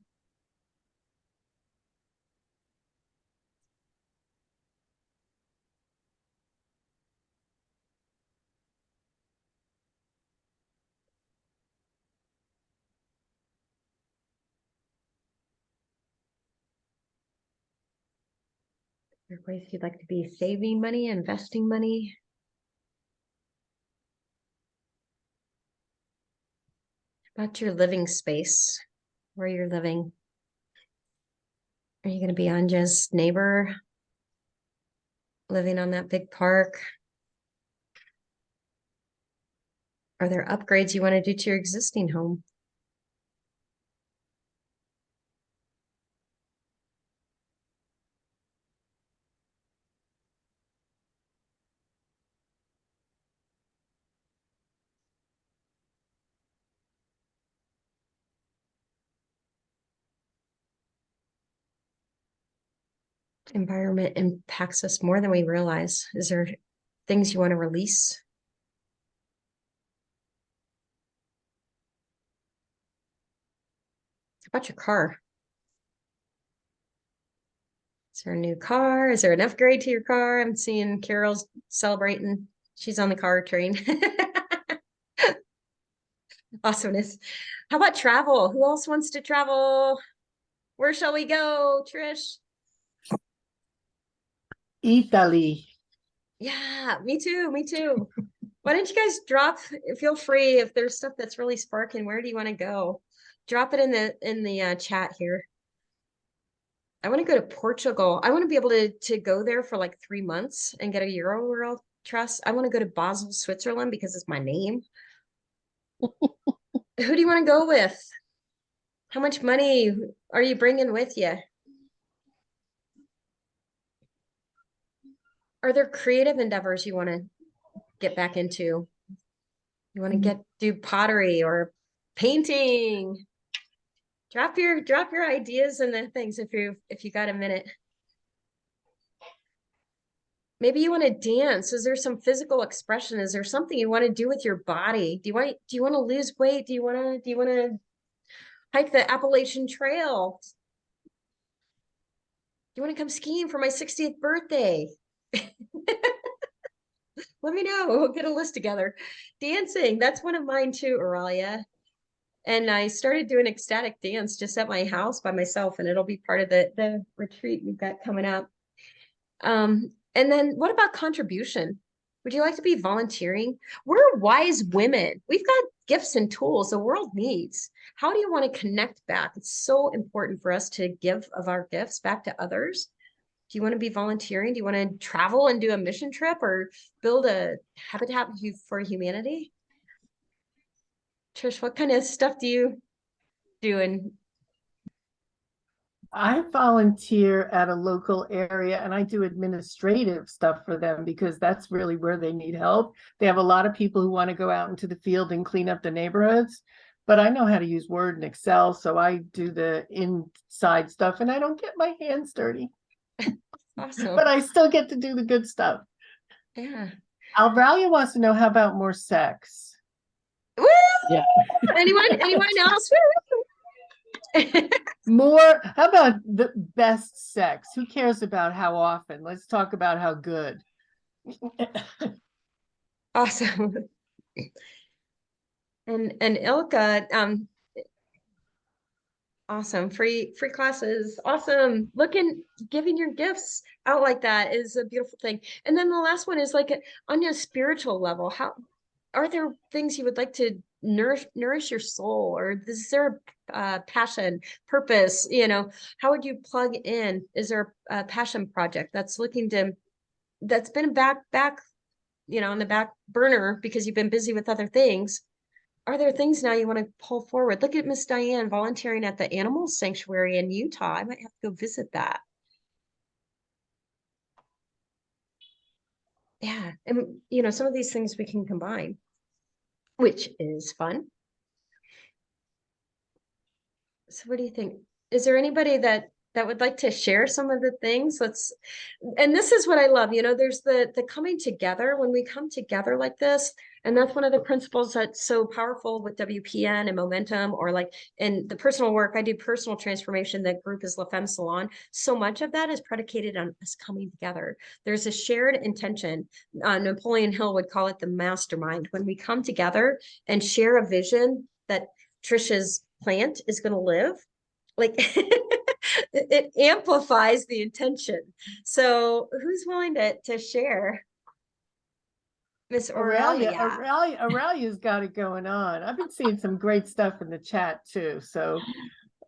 Are there ways you'd like to be saving money, investing money? About your living space, where you're living. Are you going to be on just neighbor, living on that big park? Are there upgrades you want to do to your existing home? Environment impacts us more than we realize. Is there things you want to release? How about your car? Is there a new car? Is there an upgrade to your car? I'm seeing Carol's celebrating. She's on the car train. Awesomeness. How about travel? Who else wants to travel? Where shall we go, Trish? Italy. Yeah, me too. Me too. Why don't you guys drop, feel free if there's stuff that's really sparking, where do you want to go? Drop it in the chat here. I want to go to Portugal. I want to be able to go there for like 3 months and get a Euro World Trust. I want to go to Basel, Switzerland because it's my name. Who do you want to go with? How much money are you bringing with you? Are there creative endeavors you want to get back into? You want to do pottery or painting? Drop your ideas and the things if you got a minute. Maybe you want to dance. Is there some physical expression? Is there something you want to do with your body? Do you want to lose weight? Do you want to hike the Appalachian Trail? Do you want to come skiing for my 60th birthday? Let me know. We'll get a list together. Dancing, that's one of mine too, Aurelia. And I started doing ecstatic dance just at my house by myself, and it'll be part of the retreat we've got coming up. And then what about contribution? Would you like to be volunteering? We're wise women. We've got gifts and tools the world needs. How do you want to connect back? It's so important for us to give of our gifts back to others. Do you want to be volunteering? Do you want to travel and do a mission trip or build a habitat for humanity? Trish, what kind of stuff do you do? And I volunteer at a local area and I do administrative stuff for them because that's really where they need help. They have a lot of people who want to go out into the field and clean up the neighborhoods, but I know how to use Word and Excel, so I do the inside stuff and I don't get my hands dirty. awesome. But I still get to do the good stuff. Yeah. Alvalia wants to know, how about more sex? Woo! Yeah. Anyone else? More, how about the best sex? Who cares about how often? Let's talk about how good. Awesome. And Ilka, awesome. Free classes. Awesome. Giving your gifts out like that is a beautiful thing. And then the last one is like on a spiritual level. How are there things you would like to nourish your soul, or is there passion, purpose? How would you plug in? Is there a passion project that's been back, on the back burner because you've been busy with other things? Are there things now you want to pull forward? Look at Miss Diane volunteering at the animal sanctuary in Utah. I might have to go visit that. Yeah. And, some of these things we can combine, which is fun. So what do you think? Is there anybody that would like to share some of the things? And this is what I love, there's the coming together when we come together like this. And that's one of the principles that's so powerful with WPN and momentum, or like in the personal work, I do personal transformation. That group is La Femme Salon. So much of that is predicated on us coming together. There's a shared intention. Napoleon Hill would call it the mastermind. When we come together and share a vision that Trisha's plant is going to live, like it amplifies the intention. So who's willing to share? Miss Aurelia. Aurelia's got it going on. I've been seeing some great stuff in the chat too. So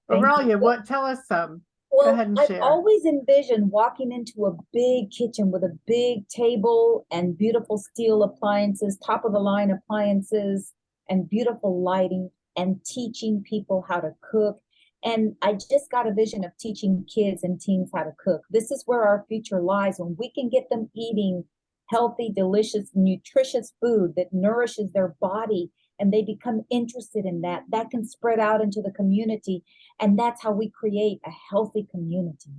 Aurelia, tell us some. Go ahead and I've share. always envisioned walking into a big kitchen with a big table and beautiful steel appliances, top of the line appliances, and beautiful lighting, and teaching people how to cook. And I just got a vision of teaching kids and teens how to cook. This is where our future lies, when we can get them eating healthy, delicious, nutritious food that nourishes their body, and they become interested in that. That can spread out into the community, and that's how we create a healthy community.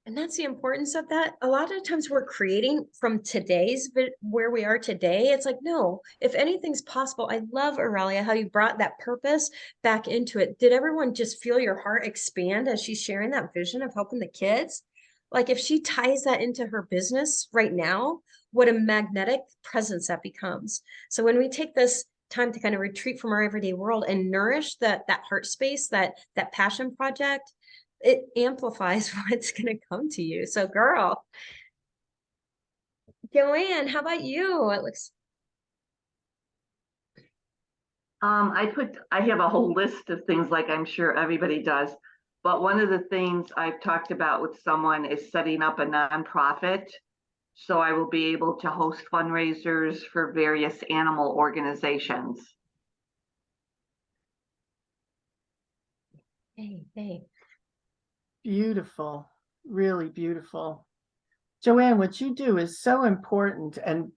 And that's the importance of that. A lot of times we're creating from today's, but where we are today, it's like, no, if anything's possible. I love, Aurelia, how you brought that purpose back into it. Did everyone just feel your heart expand as she's sharing that vision of helping the kids? Like if she ties that into her business right now, what a magnetic presence that becomes. So when we take this time to kind of retreat from our everyday world and nourish that heart space, that passion project, it amplifies what's going to come to you. So girl, Joanne, how about you? It looks. I have a whole list of things like I'm sure everybody does, but one of the things I've talked about with someone is setting up a nonprofit. So I will be able to host fundraisers for various animal organizations. Hey. Beautiful, really beautiful. Joanne, what you do is so important. And,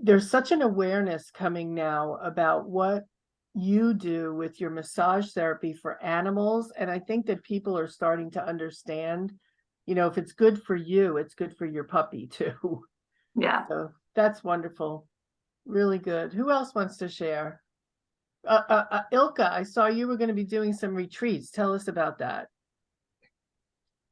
there's such an awareness coming now about what you do with your massage therapy for animals. And I think that people are starting to understand, if it's good for you, it's good for your puppy too. Yeah. So that's wonderful. Really good. Who else wants to share? Ilka, I saw you were going to be doing some retreats. Tell us about that.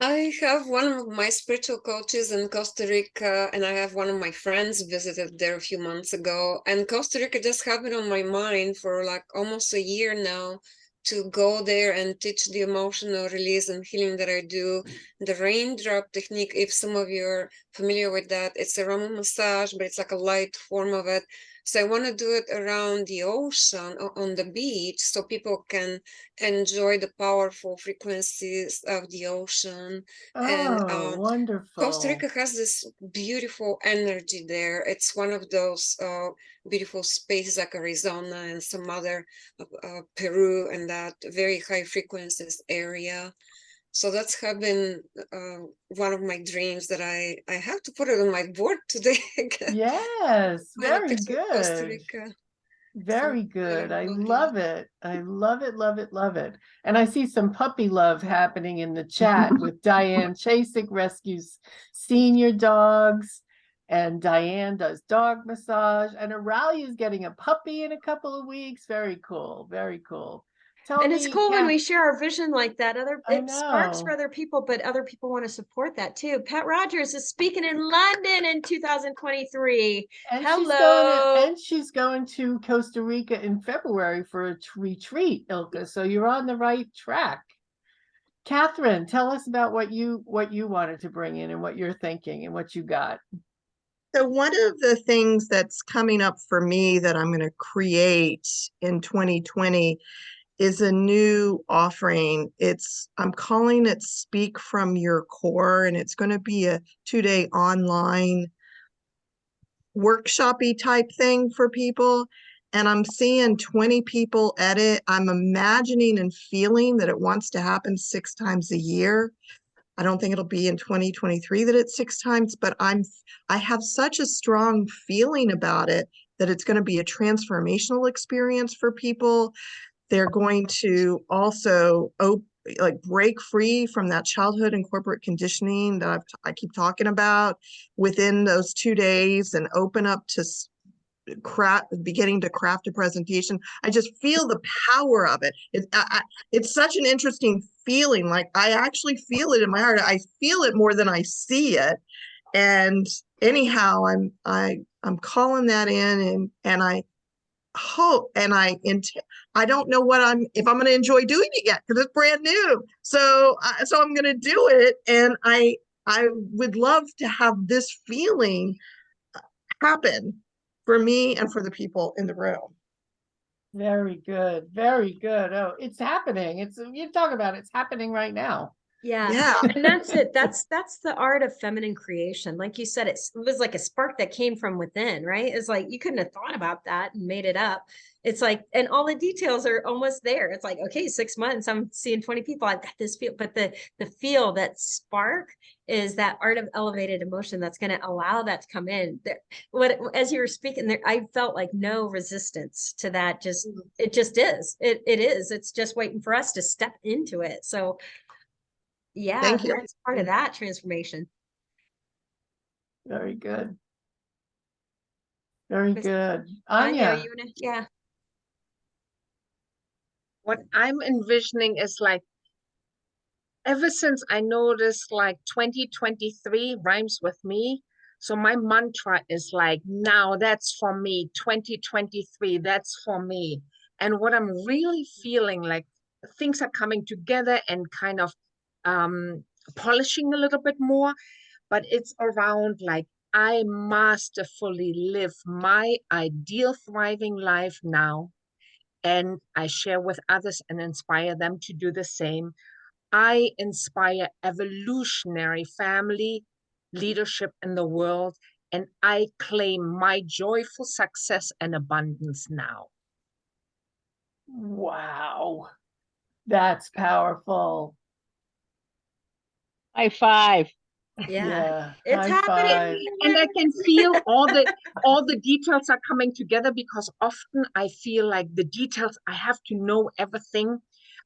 I have one of my spiritual coaches in Costa Rica, and I have one of my friends visited there a few months ago. And Costa Rica just had it on my mind for like almost a year now to go there and teach the emotional release and healing that I do. The raindrop technique, if some of you are familiar with that, it's a Rama massage, but it's like a light form of it. So I want to do it around the ocean on the beach so people can enjoy the powerful frequencies of the ocean. And Wonderful. Costa Rica has this beautiful energy there. It's one of those beautiful spaces like Arizona and some other Peru and that very high frequencies area. So that's have been one of my dreams that I have to put it on my board today. Yes, very Costa good. Rica. Very So, good. I okay. love it. I love it, love it, love it. And I see some puppy love happening in the chat with Diane Chasik rescues senior dogs, and Diane does dog massage, and Aurelia is getting a puppy in a couple of weeks. Very cool. Very cool. Tell And me, it's cool when we share our vision like that. It sparks for know. other people, but other people want to support that too. Pat Rogers is speaking in London in 2023. And Hello. she's going to Costa Rica in February for a retreat, Ilka. So you're on the right track. Catherine, tell us about what you wanted to bring in and what you're thinking and what you got. So one of the things that's coming up for me that I'm going to create in 2020 is a new offering. I'm calling it Speak from Your Core, and it's going to be a 2-day online workshop-y type thing for people. And I'm seeing 20 people edit. I'm imagining and feeling that it wants to happen 6 times a year. I don't think it'll be in 2023 that it's 6 times, but I have such a strong feeling about it that it's going to be a transformational experience for people. They're going to also break free from that childhood and corporate conditioning that I keep talking about within those 2 days and open up to beginning to craft a presentation. I just feel the power of it. It's such an interesting feeling. Like I actually feel it in my heart. I feel it more than I see it. And anyhow, I'm calling that in, and I hope, and I don't know if I'm going to enjoy doing it yet because it's brand new. So I'm going to do it, and I would love to have this feeling happen for me and for the people in the room. Very good. Very good. Oh, it's happening. You talk about it's happening right now. Yeah. And that's it. That's the art of feminine creation. Like you said, it was like a spark that came from within, right? It's like you couldn't have thought about that and made it up. It's like, and all the details are almost there. It's like, okay, 6 months, I'm seeing 20 people. I've got this feel, but the feel, that spark is that art of elevated emotion that's going to allow that to come in. As you were speaking there, I felt like no resistance to that. It just is. It is. It's just waiting for us to step into it. So Yeah, Thank you. that's part of that transformation. Very good. Very Miss good. Anya, Anya. yeah. What I'm envisioning is like, ever since I noticed like 2023 rhymes with me. So my mantra is like, now that's for me. 2023, that's for me. And what I'm really feeling like, things are coming together and kind of polishing a little bit more, but it's around like, I masterfully live my ideal thriving life now, and I share with others and inspire them to do the same. I inspire evolutionary family leadership in the world, and I claim my joyful success and abundance now. Wow. That's powerful. High five. Yeah. It's High happening. five. And I can feel all the details are coming together, because often I feel like the details, I have to know everything.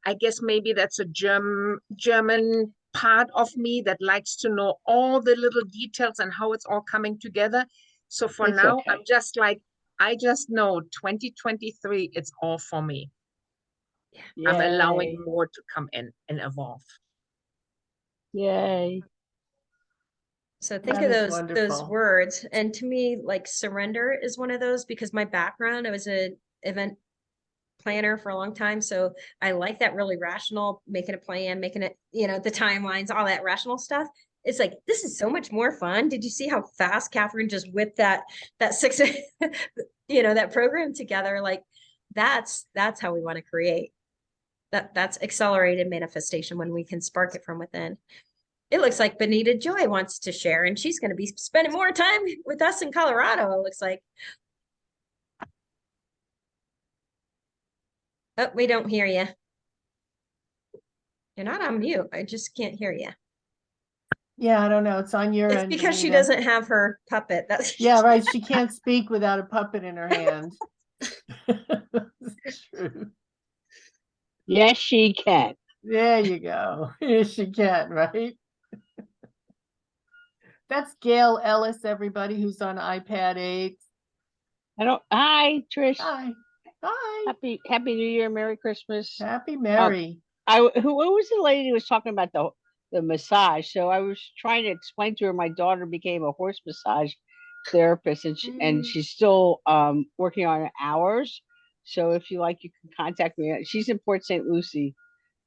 I guess maybe that's a German part of me that likes to know all the little details and how it's all coming together. So for It's now, okay. I'm just like, I just know 2023, it's all for me. I'm Yay. allowing more to come in and evolve. Yay. So think That of is those wonderful. words. And to me, like surrender is one of those, because my background, I was an event planner for a long time. So I like that really rational, making a plan, making it, the timelines, all that rational stuff. It's like, this is so much more fun. Did you see how fast Catherine just whipped that six, that program together? Like that's how we want to create. That's accelerated manifestation, when we can spark it from within. It looks like Benita Joy wants to share, and she's going to be spending more time with us in Colorado, it looks like. Oh, we don't hear you. You're not on mute. I just can't hear you. Yeah, I don't know. It's on your It's end. because she Benita. doesn't have her puppet. That's Yeah, right. She can't speak without a puppet in her hand. It's true. Yes, she can. There you go. Yes, she can, right? That's Gail Ellis, everybody who's on iPad 8. Hi, Trish. Hi. Hi. Happy New Year, Merry Christmas. Happy Merry. Who was the lady who was talking about the massage? So I was trying to explain to her my daughter became a horse massage therapist, and she's still working on hours. So if you like, you can contact me. She's in Port St. Lucie,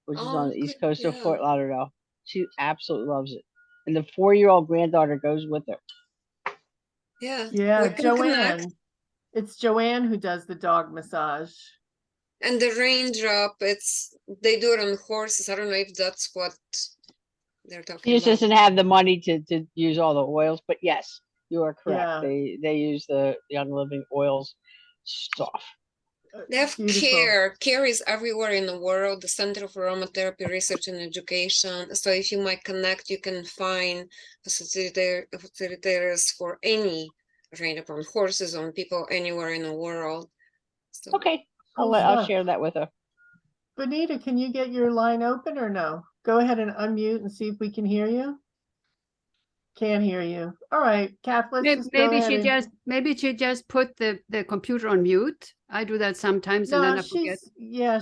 which is on the East Coast of Fort Lauderdale. She absolutely loves it. And the 4-year-old granddaughter goes with her. Yeah. Yeah, we can Joanne. connect. It's Joanne who does the dog massage. And the raindrop, they do it on horses. I don't know if that's what they're She talking just about. doesn't have the money to use all the oils, but yes, you are correct. Yeah. They use the Young Living oils stuff. They have Beautiful. Carr. Carr is everywhere in the world, the Center for Aromatherapy Research and Education. So if you might connect, you can find facilitators for any raindrop on horses, on people anywhere in the world. So, Okay, Cool I'll stuff. share that with her. Benita, can you get your line open or no? Go ahead and unmute and see if we can hear you. Can't hear you. All right, Kath, let's just go Maybe ahead she just put the computer on mute. I do that sometimes and then No, I forget.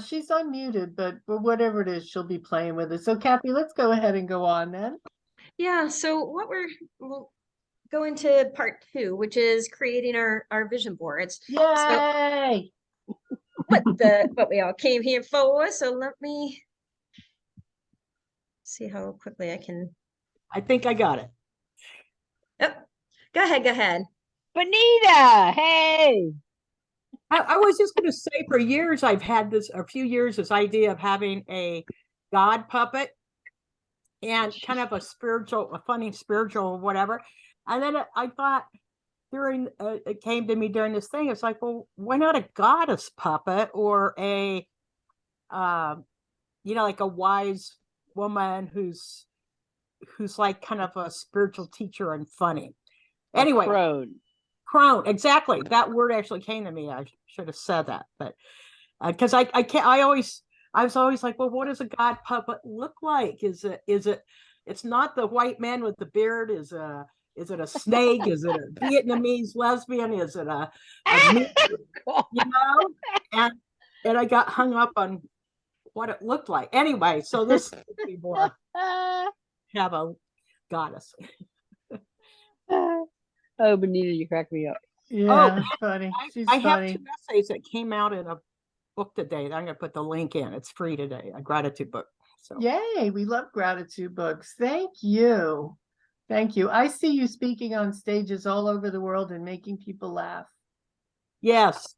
she's unmuted, but whatever it is, she'll be playing with it. So Kathy, let's go ahead and go on then. Yeah, so we'll go into part 2, which is creating our vision boards. Yay! What we all came here for. So let me see how quickly I can. I think I got it. Oh, go ahead. Benita, hey. I was just going to say, for years, I've had this idea of having a God puppet and kind of a funny spiritual whatever. And then I thought it came to me during this thing. It's like, well, why not a goddess puppet or like a wise woman who's like kind of a spiritual teacher and funny. Anyway, crone, exactly. That word actually came to me. I should have said that, but because I I was always like, well, what does a God puppet look like? It's not the white man with the beard. Is it a snake? Is it a Vietnamese lesbian? Is it a you know? And I got hung up on what it looked like. Anyway, so this would be more have a goddess. Oh, Benita, you crack me up. Yeah, funny. She's I have funny. 2 essays that came out in a book today. I'm going to put the link in. It's free today, a gratitude book. So Yay, we love gratitude books. Thank you. Thank you. I see you speaking on stages all over the world and making people laugh. yes.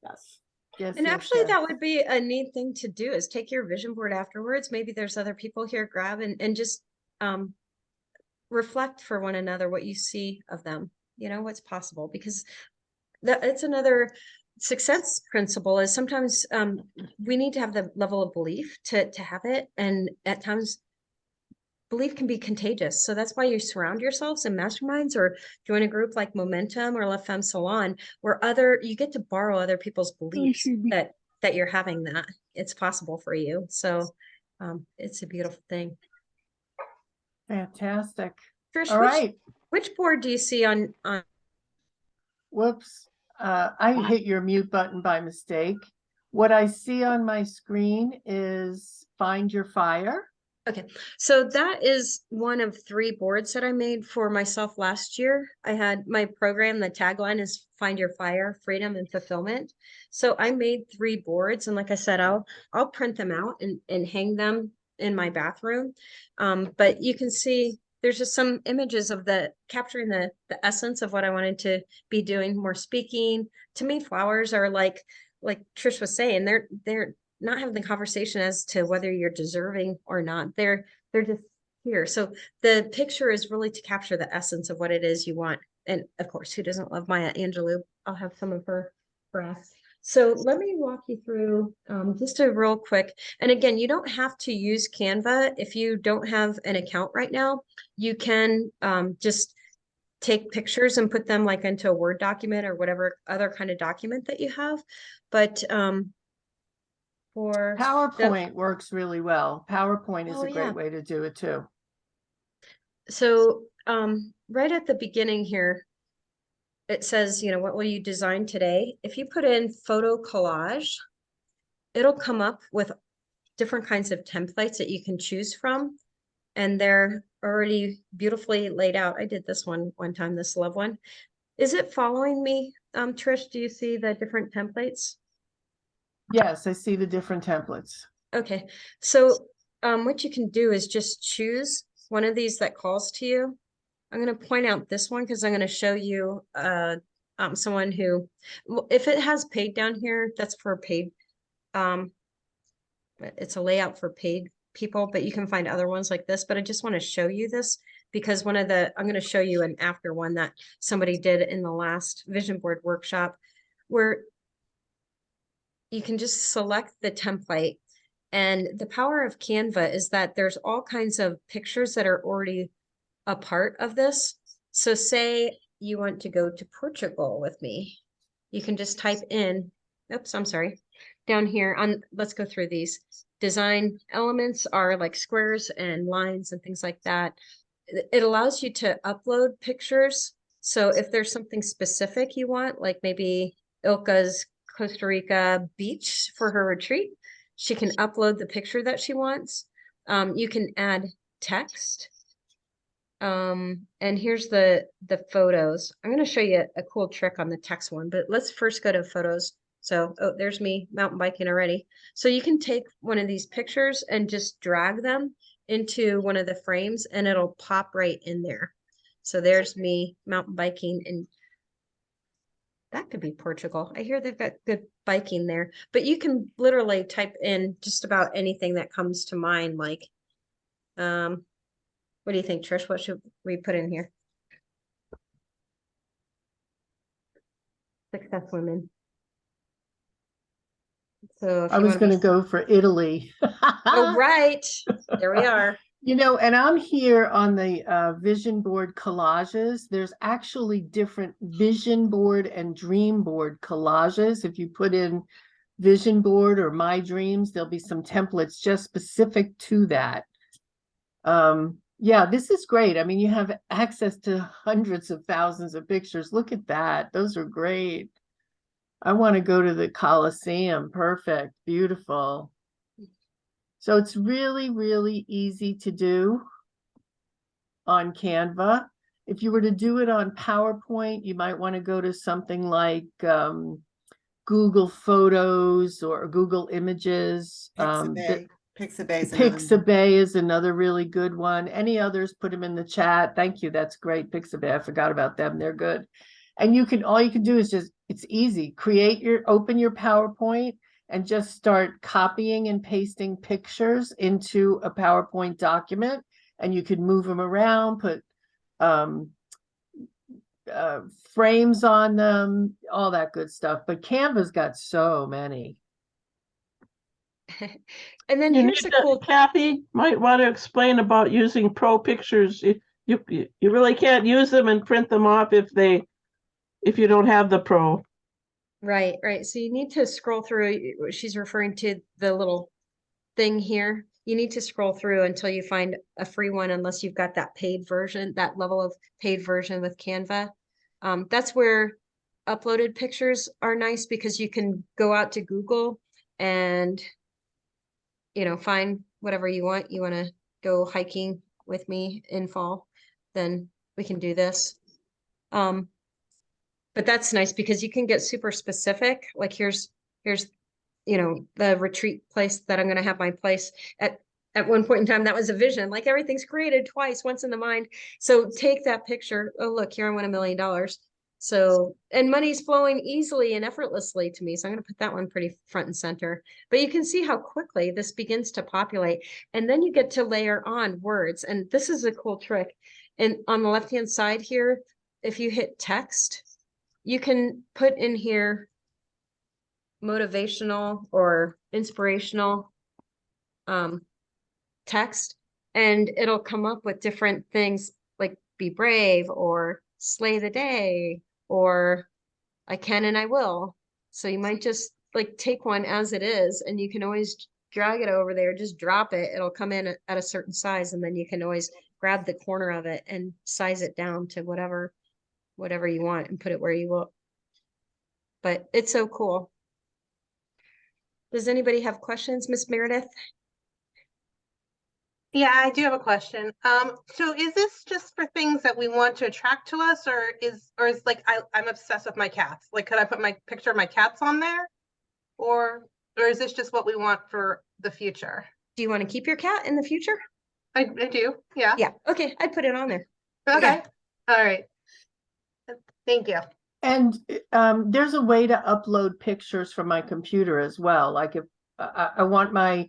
Yes. Yes, And yes, actually, yes. that would be a neat thing to do is take your vision board afterwards. Maybe there's other people here, grab and just reflect for one another what you see of them, you know, what's possible, because it's another success principle is sometimes we need to have the level of belief to have it. And at times belief can be contagious. So that's why you surround yourselves in masterminds or join a group like Momentum or La Femme Salon, where you get to borrow other people's beliefs that you're having that it's possible for you. So it's a beautiful thing. Fantastic. Trish, All right. which board do you see on? Whoops. I hit your mute button by mistake. What I see on my screen is Find Your Fire. Okay, so that is one of 3 boards that I made for myself last year. I had my program, the tagline is Find Your Fire, Freedom and Fulfillment. So I made 3 boards, and like I said, I'll print them out and hang them in my bathroom. But you can see there's just some images of capturing the essence of what I wanted to be doing, more speaking. To me, flowers are like Trish was saying, they're not having the conversation as to whether you're deserving or not. They're just here. So the picture is really to capture the essence of what it is you want. And of course, who doesn't love Maya Angelou? I'll have some of her breaths. So let me walk you through just a real quick. And again, you don't have to use Canva if you don't have an account right now. You can just take pictures and put them like into a Word document or whatever other kind of document that you have. But for PowerPoint works really well. PowerPoint is Oh, a great yeah. way to do it too. So right at the beginning here, it says, you know, what will you design today? If you put in photo collage, it'll come up with different kinds of templates that you can choose from. And they're already beautifully laid out. I did this one time, this love one. Is it following me, Trish? Do you see the different templates? Yes, I see the different templates. Okay, so what you can do is just choose one of these that calls to you. I'm going to point out this one because I'm going to show you someone who, if it has paid down here, that's for paid. It's a layout for paid people, but you can find other ones like this. But I just want to show you this because I'm going to show you an after one that somebody did in the last vision board workshop where you can just select the template. And the power of Canva is that there's all kinds of pictures that are already a part of this. So say you want to go to Portugal with me. You can just type in, oops, I'm sorry, down here on, let's go through these. Design elements are like squares and lines and things like that. It allows you to upload pictures. So if there's something specific you want, like maybe Ilka's Costa Rica beach for her retreat, she can upload the picture that she wants. You can add text. And here's the photos. I'm going to show you a cool trick on the text one, but let's first go to photos. So, oh, there's me mountain biking already. So you can take one of these pictures and just drag them into one of the frames and it'll pop right in there. So there's me mountain biking, and that could be Portugal. I hear they've got good biking there, but you can literally type in just about anything that comes to mind. Like, what do you think, Trish? What should we put in here? Success women. So I was going to go for Italy. Oh, right. There we are. You know, and I'm here on the vision board collages. There's actually different vision board and dream board collages. If you put in vision board or my dreams, there'll be some templates just specific to that. Yeah, this is great. I mean, you have access to hundreds of thousands of pictures. Look at that. Those are great. I want to go to the Coliseum. Perfect. Beautiful. So it's really, really easy to do on Canva. If you were to do it on PowerPoint, you might want to go to something like Google Photos or Google Images. Pixabay is another really good one. Any others, put them in the chat. Thank you. That's great. Pixabay, I forgot about them. They're good. And all you can do is it's easy. Open your PowerPoint and just start copying and pasting pictures into a PowerPoint document. And you can move them around, put frames on them, all that good stuff. But Canva's got so many. And then here's a cool. Kathy might want to explain about using pro pictures. You really can't use them and print them off if you don't have the pro. Right. So you need to scroll through. She's referring to the little thing here. You need to scroll through until you find a free one, unless you've got that paid version, that level of paid version with Canva. That's where uploaded pictures are nice, because you can go out to Google and find whatever you want. You want to go hiking with me in fall, then we can do this. But that's nice because you can get super specific. Like here's the retreat place that I'm going to have my place at one point in time. That was a vision. Like everything's created twice, once in the mind. So take that picture. Oh, look, here I won $1 million. So, and money's flowing easily and effortlessly to me. So I'm going to put that one pretty front and center. But you can see how quickly this begins to populate. And then you get to layer on words. And this is a cool trick. And on the left-hand side here, if you hit text, you can put in here motivational or inspirational text, and it'll come up with different things like be brave or slay the day or I can and I will. So you might just like take one as it is, and you can always drag it over there, just drop it. It'll come in at a certain size, and then you can always grab the corner of it and size it down to whatever you want and put it where you will. But it's so cool. Does anybody have questions, Miss Meredith? Yeah, I do have a question. So is this just for things that we want to attract to us, or is like I'm obsessed with my cats? Like, could I put my picture of my cats on there, or is this just what we want for the future? Do you want to keep your cat in the future? I do. Yeah. Yeah. Okay, I'd put it on there. Okay. Yeah. All right. Thank you. And there's a way to upload pictures from my computer as well. Like if I want my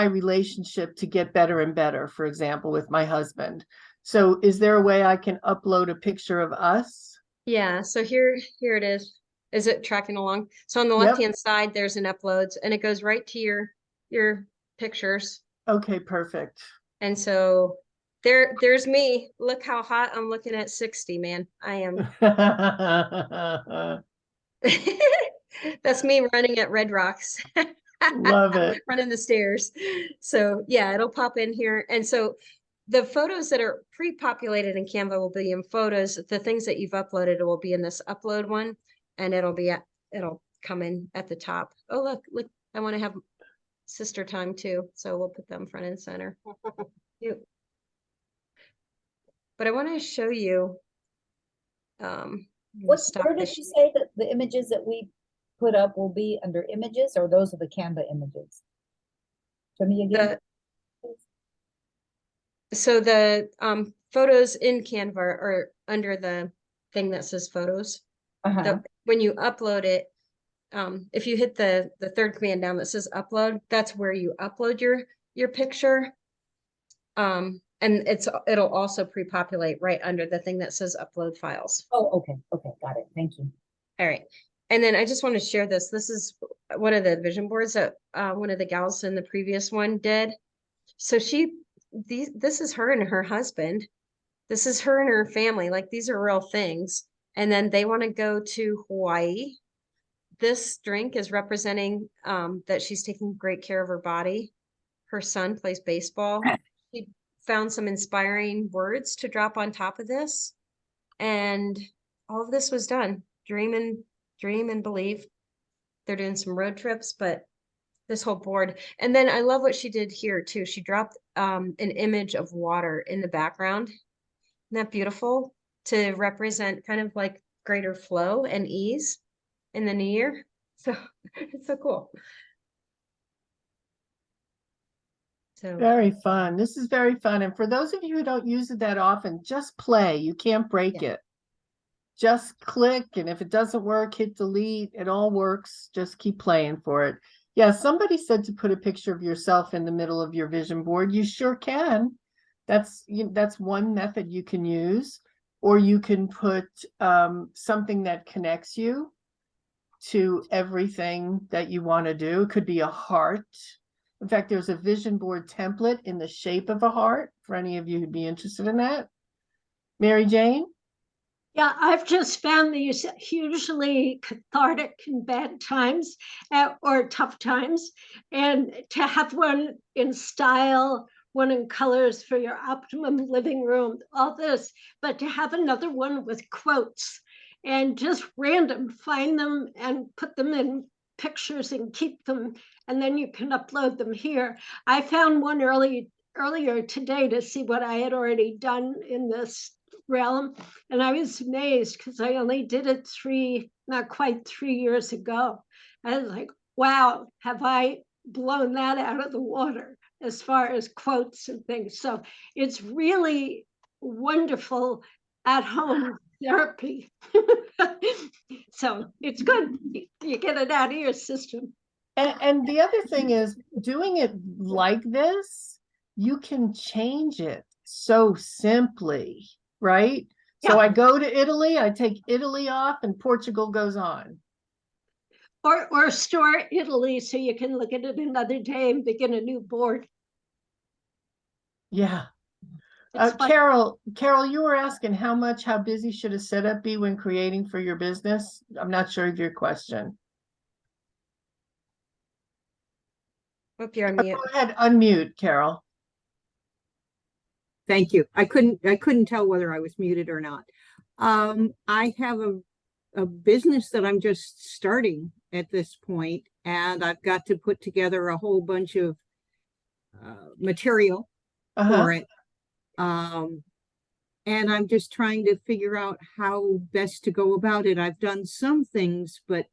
relationship to get better and better, for example, with my husband. So is there a way I can upload a picture of us? Yeah, so here it is. Is it tracking along? So on the left-hand side, there's an uploads, and it goes right to your pictures. Okay, perfect. And so there's me. Look how hot I'm looking at 60, man. I am. That's me running at Red Rocks. Love it. Running the stairs. So yeah, it'll pop in here. And so the photos that are pre-populated in Canva will be in photos. The things that you've uploaded will be in this upload one, and it'll come in at the top. Oh, look, I want to have sister time too. So we'll put them front and center. Cute. But I want to show you. Where did she say that the images that we put up will be under images, or those are the Canva images? Show me again. So the photos in Canva are under the thing that says photos. When you upload it, if you hit the third command down that says upload, that's where you upload your picture. And it'll also pre-populate right under the thing that says upload files. Oh, okay, got it. Thank you. All right. And then I just want to share this. This is one of the vision boards that one of the gals in the previous one did. So this is her and her husband. This is her and her family. Like, these are real things. And then they want to go to Hawaii. this drink is representing that she's taking great care of her body. Her son plays baseball. She found some inspiring words to drop on top of this. And all of this was done. Dream and believe. They're doing some road trips, but this whole board. And then I love what she did here too. She dropped an image of water in the background. Isn't that beautiful? To represent kind of like greater flow and ease in the new year. So it's so cool. So Very fun. This is very fun. And for those of you who don't use it that often, just play. You can't break it. Just click, and if it doesn't work, hit delete. It all works. Just keep playing for it. Yeah, somebody said to put a picture of yourself in the middle of your vision board. You sure can. That's one method you can use. Or you can put something that connects you to everything that you want to do. It could be a heart. In fact, there's a vision board template in the shape of a heart for any of you who'd be interested in that. Mary Jane? Yeah, I've just found these hugely cathartic in bad times or tough times. And to have one in style, one in colors for your optimum living room, all this, but to have another one with quotes and just random, find them and put them in pictures and keep them, and then you can upload them here. I found one earlier today to see what I had already done in this realm, and I was amazed because I only did it not quite 3 years ago. I was like, wow, have I blown that out of the water as far as quotes and things. So it's really wonderful at home therapy. So it's good. You get it out of your system. And the other thing is, doing it like this, you can change it so simply, right? So I go to Italy, I take Italy off, and Portugal goes on. Or store Italy so you can look at it another day and begin a new board. Yeah. Carol, you were asking how busy should a setup be when creating for your business? I'm not sure of your question. Hope you're on mute. Go ahead, unmute, Carol. Thank you. I couldn't tell whether I was muted or not. I have a business that I'm just starting at this point, and I've got to put together a whole bunch of material for it. And I'm just trying to figure out how best to go about it. I've done some things, but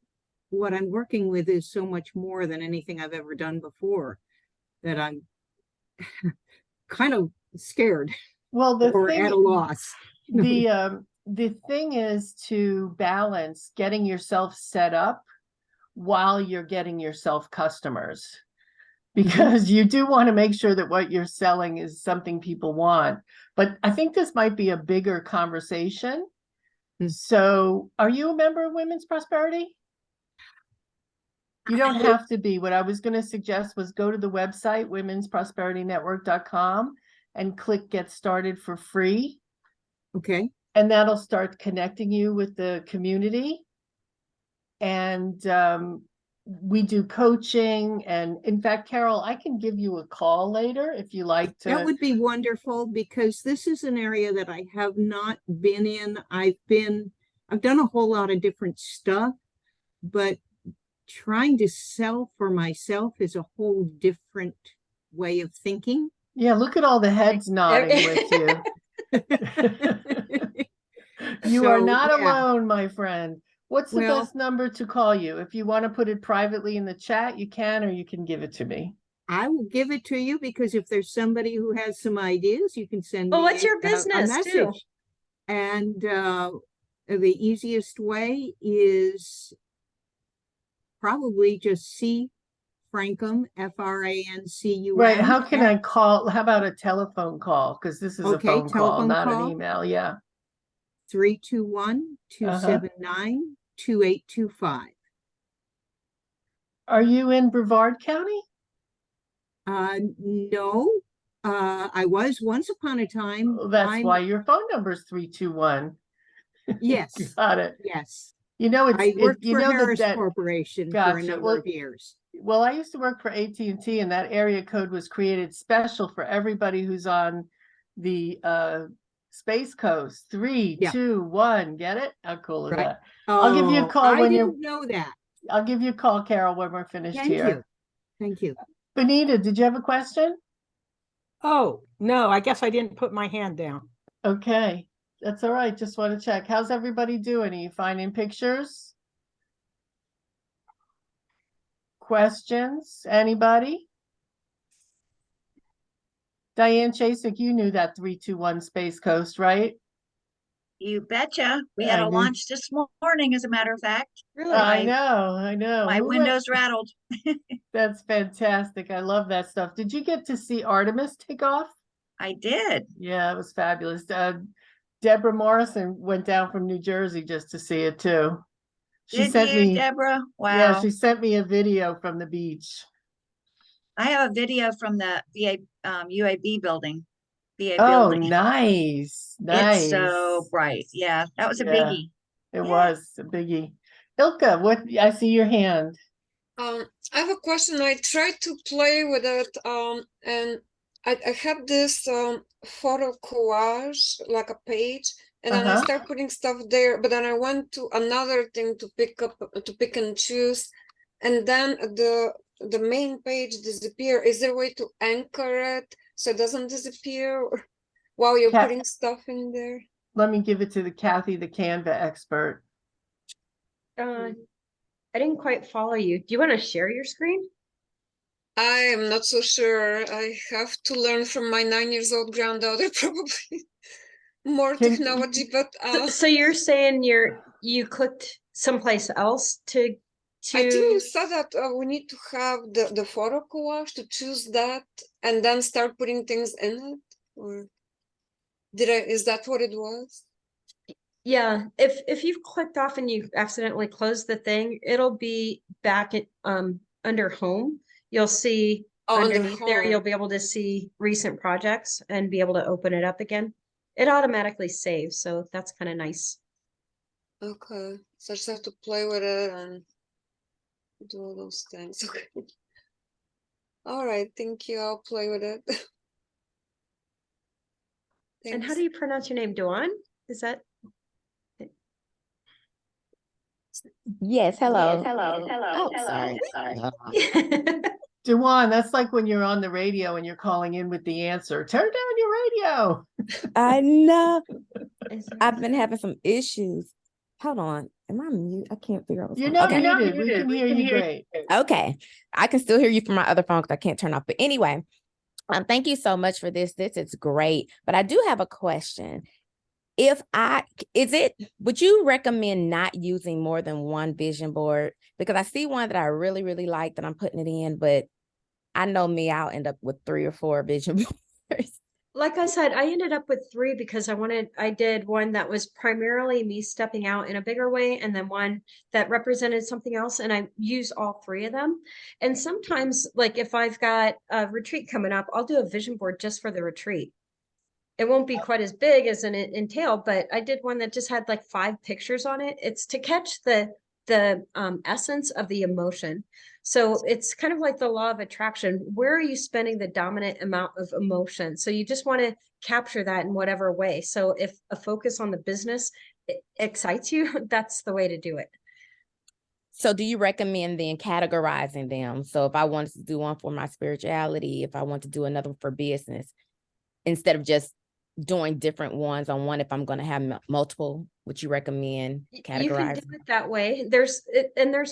what I'm working with is so much more than anything I've ever done before that I'm kind of scared. Well, or at a loss. The thing is to balance getting yourself set up while you're getting yourself customers, because you do want to make sure that what you're selling is something people want. But I think this might be a bigger conversation. So are you a member of Women's Prosperity? You don't have to be. What I was going to suggest was go to the website, womensprosperityNetwork.com, and click Get Started for free. Okay. And that'll start connecting you with the community. And we do coaching. And in fact, Carol, I can give you a call later if you like to. That would be wonderful, because this is an area that I have not been in. I've done a whole lot of different stuff, but trying to sell for myself is a whole different way of thinking. Yeah, look at all the heads nodding with you. You are not alone, my friend. What's the best number to call you? If you want to put it privately in the chat, you can, or you can give it to me. I will give it to you, because if there's somebody who has some ideas, you can send me what's your a business message. too? And the easiest way is probably just C. Francum, Francum. Right. How can I call? How about a telephone call? Because this is a phone call, not an email. Yeah. 321-279-2825. Are you in Brevard County? No. I was once upon a time. That's why your phone number is 321. Yes. Got it. Yes. You know, I worked you for know Harris that Corporation for gotcha. a number Well, of years. well, I used to work for AT&T, and that area code was created special for everybody who's on the Space Coast. 3, Yeah. 2, 1. Get it? How cool is Right. that? I'll give you a Oh, call I when you're. didn't know that. I'll give you a call, Carol, when we're finished Thank here. you. Thank you. Benita, did you have a question? Oh, no, I guess I didn't put my hand down. Okay, that's all right. Just want to check. How's everybody doing? Are you finding pictures? Questions? Anybody? Diane Chasik, you knew that 321 Space Coast, right? You betcha. We had I a knew- launch this morning, as a matter of fact. Really? I know. My Who went- windows rattled. That's fantastic. I love that stuff. Did you get to see Artemis take off? I did. Yeah, it was fabulous. Deborah Morrison went down from New Jersey just to see it too. She Did sent you, me, Deborah? Wow. yeah, she sent me a video from the beach. I have a video from the UAB building. VA Oh, building. nice. It's so bright. Yeah, that was a Yeah, biggie. It was a biggie. Ilka, what, I see your hand. I have a question. I tried to play with it, and I had this photo collage, like a page, and then I started putting stuff there. But then I went to another thing to pick and choose, and then the main page disappeared. Is there a way to anchor it so it doesn't disappear while you're putting stuff in there? Let me give it to Kathy, the Canva expert. I didn't quite follow you. Do you want to share your screen? I am not so sure. I have to learn from my 9-year-old granddaughter, probably more technology. But so you're saying you clicked someplace else to? I think you said that we need to have the photo collage to choose that and then start putting things in it. Or is that what it was? Yeah, if you've clicked off and you accidentally closed the thing, it'll be back at under home. You'll see underneath there, you'll be able to see recent projects and be able to open it up again. It automatically saves, so that's kind of nice. Okay, so I just have to play with it and do all those things. Okay. All right, thank you. I'll play with it. And how do you pronounce your name? Duan? Is that? Yes, hello. Yes, hello. Oh, sorry. Dewan, that's like when you're on the radio and you're calling in with the answer. Turn down your radio. I know. I've been having some issues. Hold on. Am I mute? I can't figure out what's You're going on. not Okay. muted. We can hear you great. Okay. I can still hear you from my other phone because I can't turn off. But anyway, thank you so much for this. This is great. But I do have a question. Would you recommend not using more than one vision board? Because I see one that I really, really like that I'm putting it in, but I know me, I'll end up with 3 or 4 vision boards. Like I said, I ended up with 3 because I did one that was primarily me stepping out in a bigger way, and then one that represented something else, and I use all 3 of them. And sometimes, like if I've got a retreat coming up, I'll do a vision board just for the retreat. It won't be quite as big as an entail, but I did one that just had like 5 pictures on it. It's to catch the essence of the emotion. So it's kind of like the law of attraction. Where are you spending the dominant amount of emotion? So you just want to capture that in whatever way. So if a focus on the business excites you, that's the way to do it. So do you recommend then categorizing them? So if I wanted to do one for my spirituality, if I want to do another for business, instead of just doing different ones on one, if I'm going to have multiple, would you recommend categorizing? You can do it that way. There's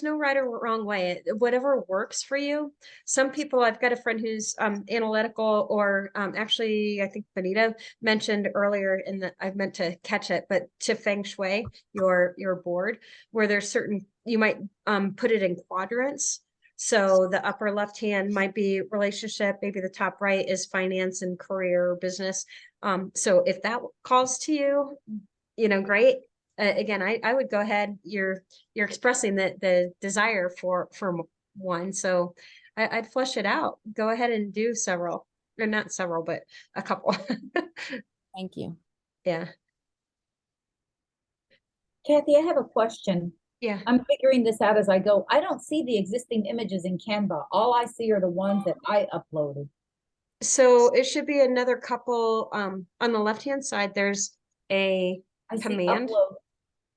no right or wrong way. Whatever works for you. Some people, I've got a friend who's analytical, or actually, I think Benita mentioned earlier I meant to catch it, but to feng shui your board, where there's certain, you might put it in quadrants. So the upper left hand might be relationship, maybe the top right is finance and career or business. So if that calls to you, great. Again, I would go ahead. You're expressing the desire for one. So I'd flesh it out. Go ahead and do several, or not several, but a couple. Thank you. Yeah. Kathy, I have a question. Yeah. I'm figuring this out as I go. I don't see the existing images in Canva. All I see are the ones that I uploaded. So it should be another couple, on the left-hand side, there's a I see command. upload.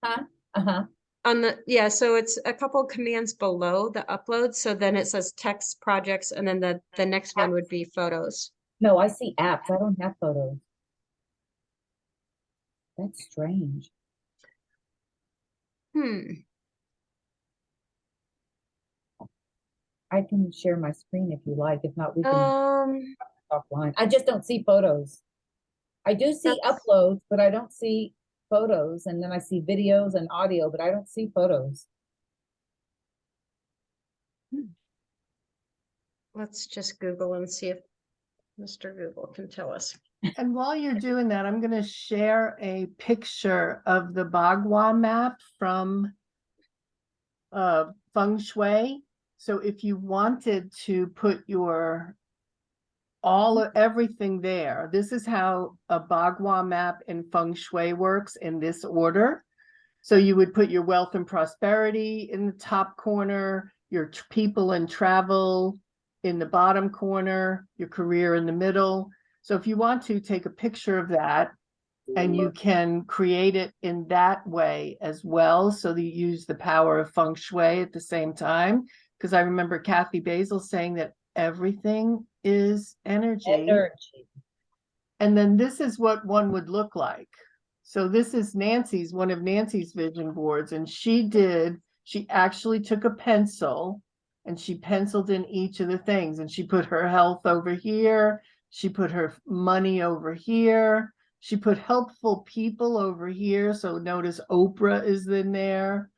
Huh? Uh-huh. On the, yeah, so it's a couple commands below the upload. So then it says text projects, and then the next one would be photos. No, I see apps. I don't have photos. That's strange. I can share my screen if you like. If not, we can offline. I just don't see photos. I do see uploads, but I don't see photos. And then I see videos and audio, but I don't see photos. Let's just Google and see if Mr. Google can tell us. And while you're doing that, I'm going to share a picture of the Bagua map from Feng Shui. So if you wanted to put your everything there, this is how a Bagua map in Feng Shui works in this order. So you would put your wealth and prosperity in the top corner, your people and travel in the bottom corner, your career in the middle. So if you want to take a picture of that, and you can create it in that way as well, so that you use the power of Feng Shui at the same time. Because I remember Kathy Basel saying that everything is energy. And then this is what one would look like. So this is Nancy's, one of Nancy's vision boards. And she actually took a pencil and she penciled in each of the things. And she put her health over here. She put her money over here. She put helpful people over here. So notice Oprah is in there.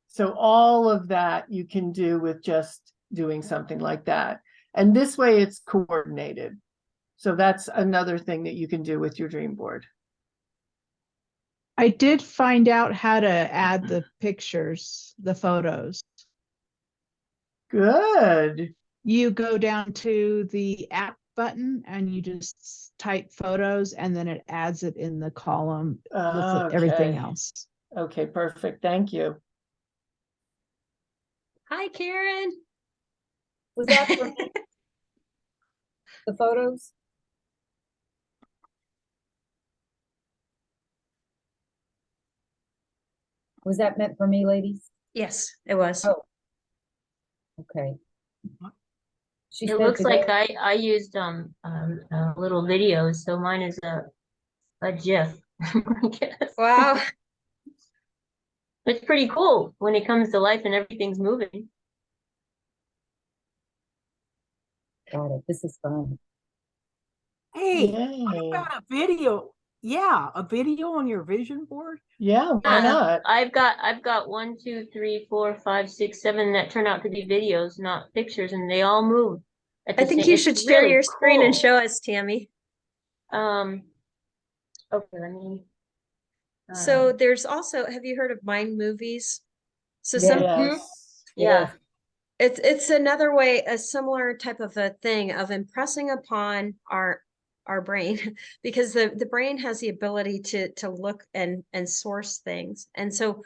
So all of that you can do with just doing something like that. And this way it's coordinated. So that's another thing that you can do with your dream board. I did find out how to add the pictures, the photos. Good. You go down to the app button and you just type photos, and then it adds it in the column with everything else. Okay, perfect. Thank you. Hi, Karen. Was that for me? The photos? Was that meant for me, ladies? Yes, it was. Oh. Okay. It looks like I used little videos, so mine is a GIF. I guess. Wow. It's pretty cool when it comes to life and everything's moving. Got it. This is fun. Hey, what about a video? Yeah, a video on your vision board? Yeah, why not? I've got 1, 2, 3, 4, 5, 6, 7 that turn out to be videos, not pictures, and they all move. I think you should share your screen and show us, Tammy. Okay, let me. So there's also, have you heard of Mind Movies? So yeah. It's another way, a similar type of a thing of impressing upon our brain, because the brain has the ability to look and source things. And so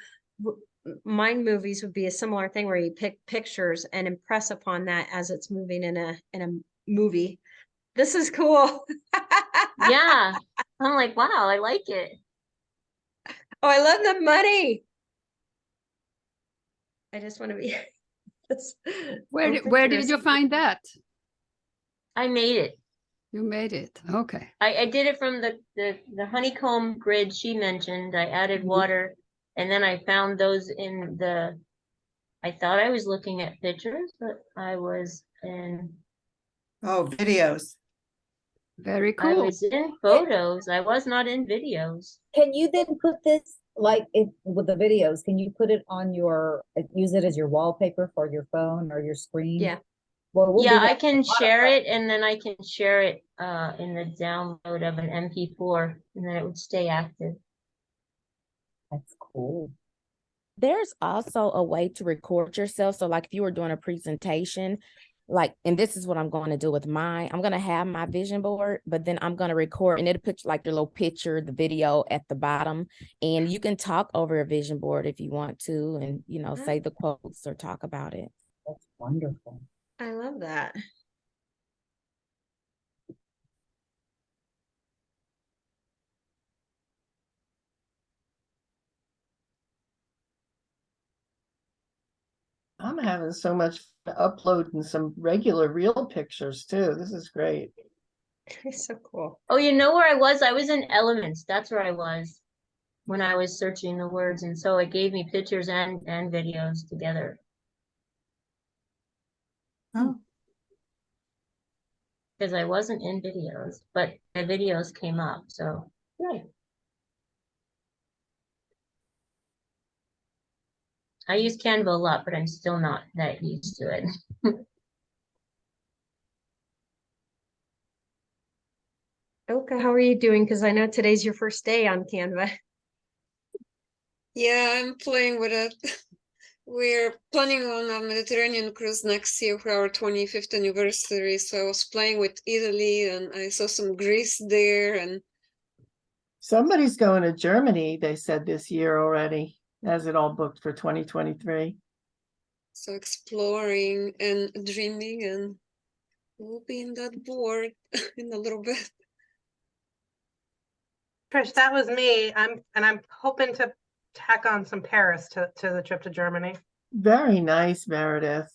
Mind Movies would be a similar thing where you pick pictures and impress upon that as it's moving in a movie. This is cool. Yeah. I'm like, wow, I like it. Oh, I love the money. I just want to be Where did you find that? I made it. You made it. Okay. I did it from the honeycomb grid she mentioned. I added water, and then I found those in I thought I was looking at pictures, but I was in videos. Very cool. I was in photos. I was not in videos. Can you then put this, like with the videos, can you put it on use it as your wallpaper for your phone or your screen? Yeah. Well, yeah, I can share it, and then I can share it in the download of an MP4, and then it would stay active. That's cool. There's also a way to record yourself. So like if you were doing a presentation like, and this is what I'm going to do with mine. I'm going to have my vision board, but then I'm going to record, and it'll put like your little picture, the video at the bottom, and you can talk over a vision board if you want to, and, you know, say the quotes or talk about it. That's wonderful. I love that. I'm having so much fun uploading some regular real pictures too. This is great. It's so cool. Oh, you know where I was? I was in Elements. That's where I was when I was searching the words. And so it gave me pictures and videos together. Oh. Because I wasn't in videos, but the videos came up. So, yeah. I use Canva a lot, but I'm still not that used to it. Ilka, how are you doing? Because I know today's your first day on Canva. Yeah, I'm playing with it. We're planning on a Mediterranean cruise next year for our 25th anniversary. So I was playing with Italy and I saw some Greece there, and Somebody's going to Germany, they said this year already. Has it all booked for 2023? so exploring and dreaming, and we'll be in that board in a little bit. Trish, that was me. I'm hoping to tack on some Paris to the trip to Germany. Very nice, Meredith.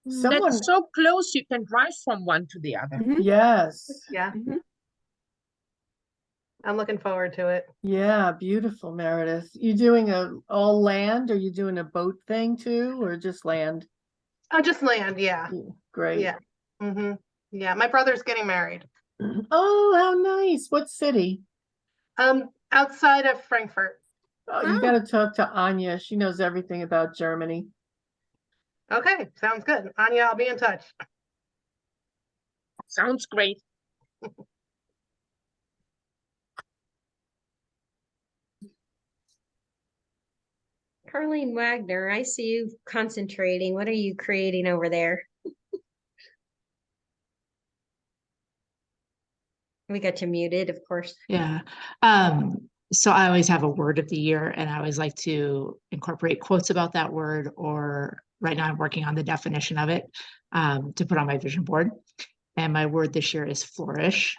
Someone, That's so close, you can drive from one to the other. yes. Yeah. I'm looking forward to it. Yeah, beautiful, Meredith. You doing a all land, or you doing a boat thing too, or just land? Oh, just land, yeah. Great. Yeah. Yeah, my brother's getting married. Oh, how nice. What city? Outside of Frankfurt. Oh, you got to talk to Anya. She knows everything about Germany. Okay, sounds good. Anya, I'll be in touch. Sounds great. Carlene Wagner, I see you concentrating. What are you creating over there? We got you muted, of course. Yeah. So I always have a word of the year, and I always like to incorporate quotes about that word, or right now I'm working on the definition of it to put on my vision board. And my word this year is flourish.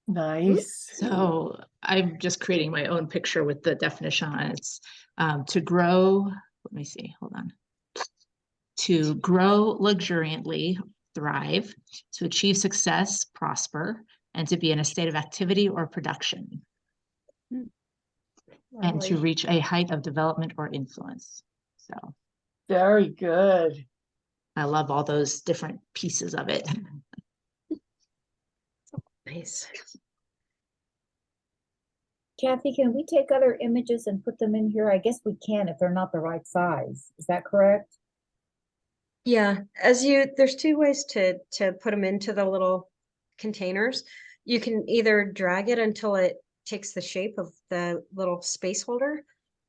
Nice. So I'm just creating my own picture with the definition on it. It's to grow, let me see, hold on. To grow luxuriantly, thrive, to achieve success, prosper, and to be in a state of activity or production. And to reach a height of development or influence. So very good. I love all those different pieces of it. Nice. Kathy, can we take other images and put them in here? I guess we can if they're not the right size. Is that correct? Yeah, there's two ways to put them into the little containers. You can either drag it until it takes the shape of the little space holder,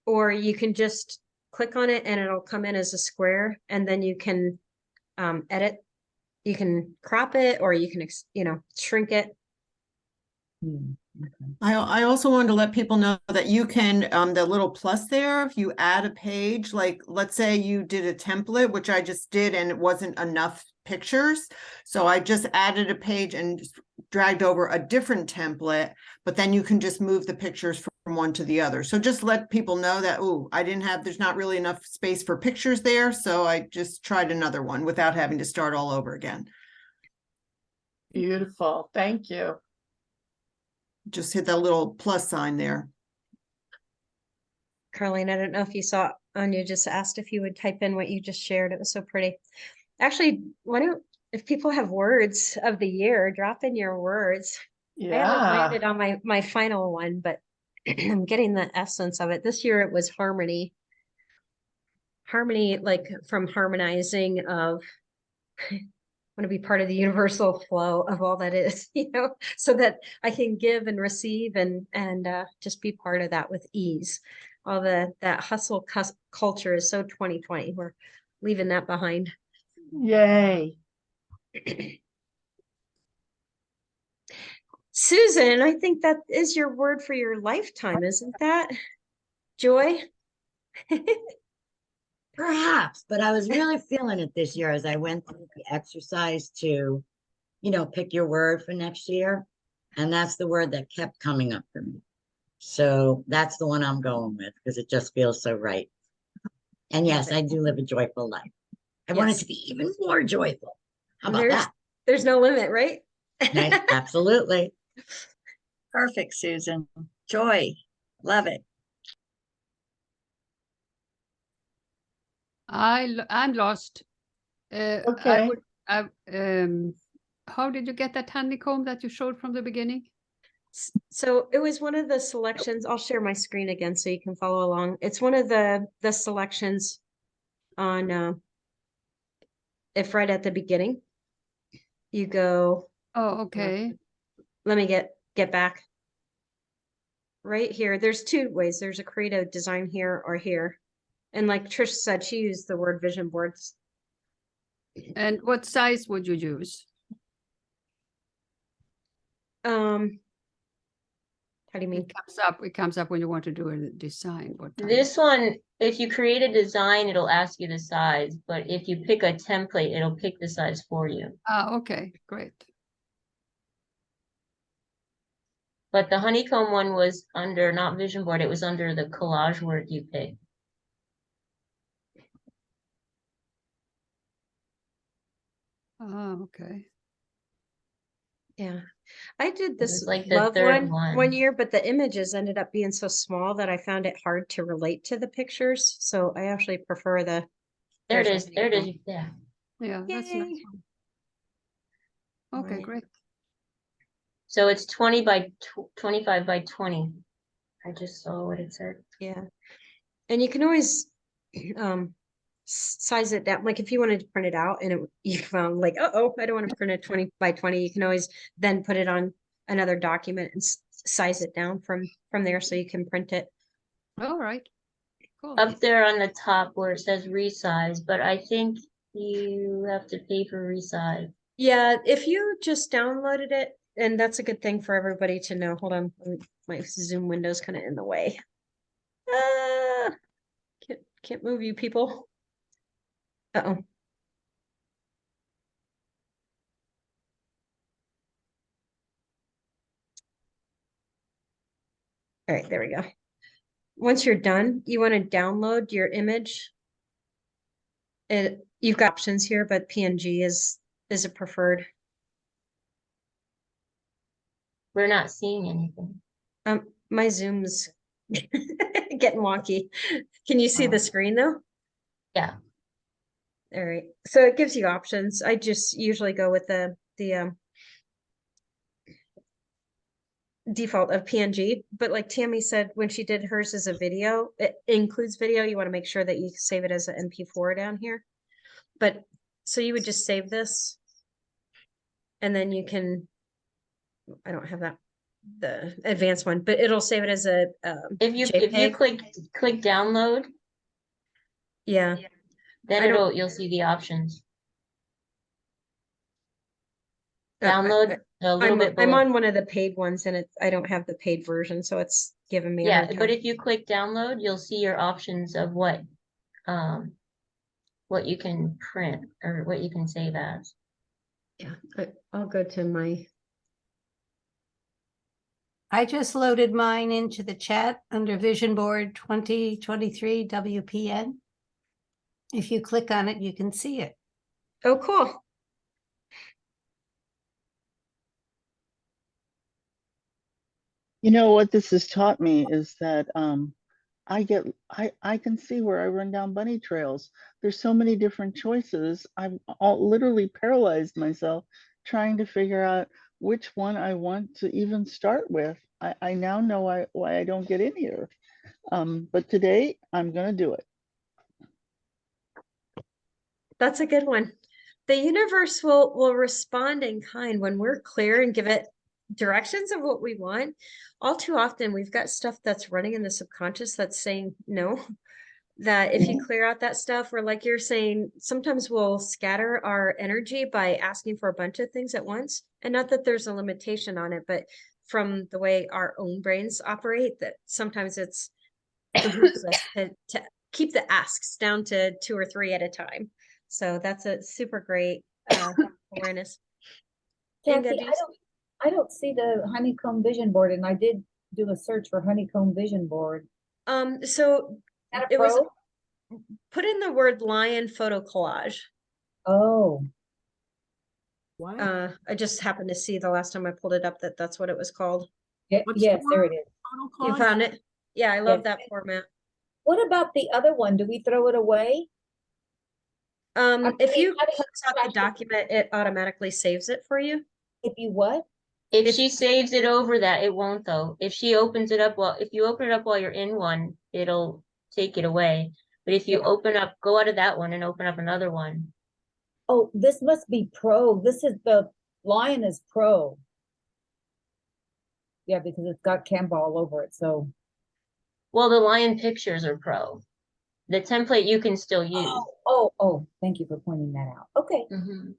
or you can just click on it and it'll come in as a square, and then you can edit. You can crop it, or you can, shrink it. I also wanted to let people know that you can, the little plus there, if you add a page, like let's say you did a template, which I just did, and it wasn't enough pictures. So I just added a page and just dragged over a different template, but then you can just move the pictures from one to the other. So just let people know that, oh, there's not really enough space for pictures there. So I just tried another one without having to start all over again. Beautiful. Thank you. Just hit that little plus sign there. Carlene, I don't know if you saw Anya just asked if you would type in what you just shared. It was so pretty. Actually, if people have words of the year, drop in your words. Yeah. I haven't landed on my final one, but I'm getting the essence of it. This year it was harmony. Harmony, like from harmonizing of want to be part of the universal flow of all that is, so that I can give and receive and just be part of that with ease. All that hustle culture is so 2020. We're leaving that behind. Yay. Susan, I think that is your word for your lifetime, isn't that? Joy? Perhaps, but I was really feeling it this year as I went through the exercise to, pick your word for next year. And that's the word that kept coming up for me. So that's the one I'm going with because it just feels so right. And yes, I do live a joyful life. I want it Yes. to be even more joyful. How about There's that? there's no limit, right? Right? Absolutely. Perfect, Susan. Joy. Love it. I'm lost. Okay. How did you get that honeycomb that you showed from the beginning? So it was one of the selections. I'll share my screen again so you can follow along. It's one of the selections on if right at the beginning you go. Oh, okay. Let me get back. Right here, there's two ways. There's a creative design here or here. And like Trish said, she used the word vision boards. And what size would you use? How do you mean? It comes up when you want to do a design. What time? This one, if you create a design, it'll ask you the size, but if you pick a template, it'll pick the size for you. Ah, okay, great. But the honeycomb one was under, not vision board, it was under the collage word you picked. Oh, okay. Yeah. I did It was this like the love third one year, but the images ended up being so small that I found it hard to relate to the pictures. So I actually prefer the. There it there's is, the there it is, honeycomb. yeah. Yeah, that's nice. Yay. Okay, Right. great. So it's 20 by 25 by 20. I just saw what it said. Yeah. And you can always size it down. Like if you wanted to print it out and you found like, oh, I don't want to print it 20 by 20, you can always then put it on another document and size it down from there so you can print it. All right. Cool. Up there on the top where it says resize, but I think you have to pay for resize. Yeah, if you just downloaded it, and that's a good thing for everybody to know. Hold on, my Zoom window's kind of in the way. Can't move you people. Uh-oh. All right, there we go. Once you're done, you want to download your image. You've got options here, but PNG is a preferred. We're not seeing anything. My Zoom's getting wonky. Can you see the screen though? Yeah. All right. So it gives you options. I just usually go with the default of PNG, but like Tammy said, when she did hers as a video, it includes video. You want to make sure that you save it as an MP4 down here. But so you would just save this and then you can, I don't have the advanced one, but it'll save it as a if you click download, yeah, then you'll see the options. Download a little bit below. I'm on one of the paid ones and I don't have the paid version, so it's giving me a hard time. But if you click download, you'll see your options of what you can print or what you can save as. Yeah, I'll go to my. I just loaded mine into the chat under Vision Board 2023 WPN. If you click on it, you can see it. Oh, cool. You know what this has taught me is that I can see where I run down bunny trails. There's so many different choices. I've literally paralyzed myself trying to figure out which one I want to even start with. I now know why I don't get in here. But today I'm gonna do it. That's a good one. The universe will respond in kind when we're clear and give it directions of what we want. All too often we've got stuff that's running in the subconscious that's saying no. that if you clear out that stuff, or like you're saying, sometimes we'll scatter our energy by asking for a bunch of things at once. And not that there's a limitation on it, but from the way our own brains operate, that sometimes it's behooves us to keep the asks down to 2 or 3 at a time. So that's a super great awareness. Jackie, Inga, do you I don't see the honeycomb vision board, and I did do a search for honeycomb vision board. So Is that a it was pro? put in the word lion photo collage. Oh. What? I just happened to see the last time I pulled it up that that's what it was called. Yeah, yes, there it is. You found it? Yeah, I love that format. What about the other one? Do we throw it away? If you close out the document, it automatically saves it for you. If you what? If she saves it over that, it won't though. If she opens it up, if you open it up while you're in one, it'll take it away. But if you go out of that one and open up another one. Oh, this must be pro. This is the lion is pro. Yeah, because it's got Canva all over it. So. Well, the lion pictures are pro. The template you can still use. Oh, thank you for pointing that out. Okay. Mm-hmm.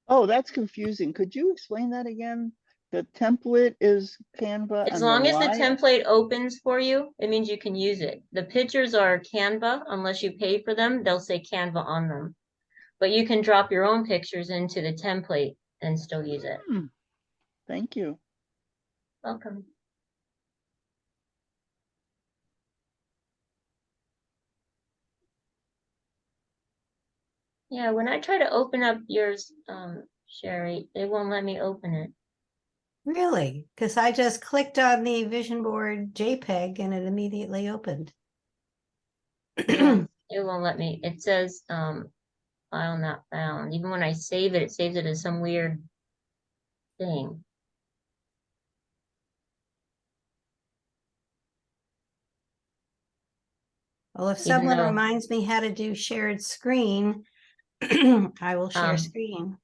Oh, that's confusing. Could you explain that again? The template is Canva As and long as the lion- template opens for you, it means you can use it. The pictures are Canva, unless you pay for them, they'll say Canva on them. But you can drop your own pictures into the template and still use it. Thank you. Welcome. Yeah, when I try to open up yours, Sherry, it won't let me open it. Really? Because I just clicked on the vision board JPEG and it immediately opened. Yeah, it won't let me. It says file not found. Even when I save it, it saves it as some weird thing. Well, if Even someone though- reminds me how to do shared screen, I will share screen.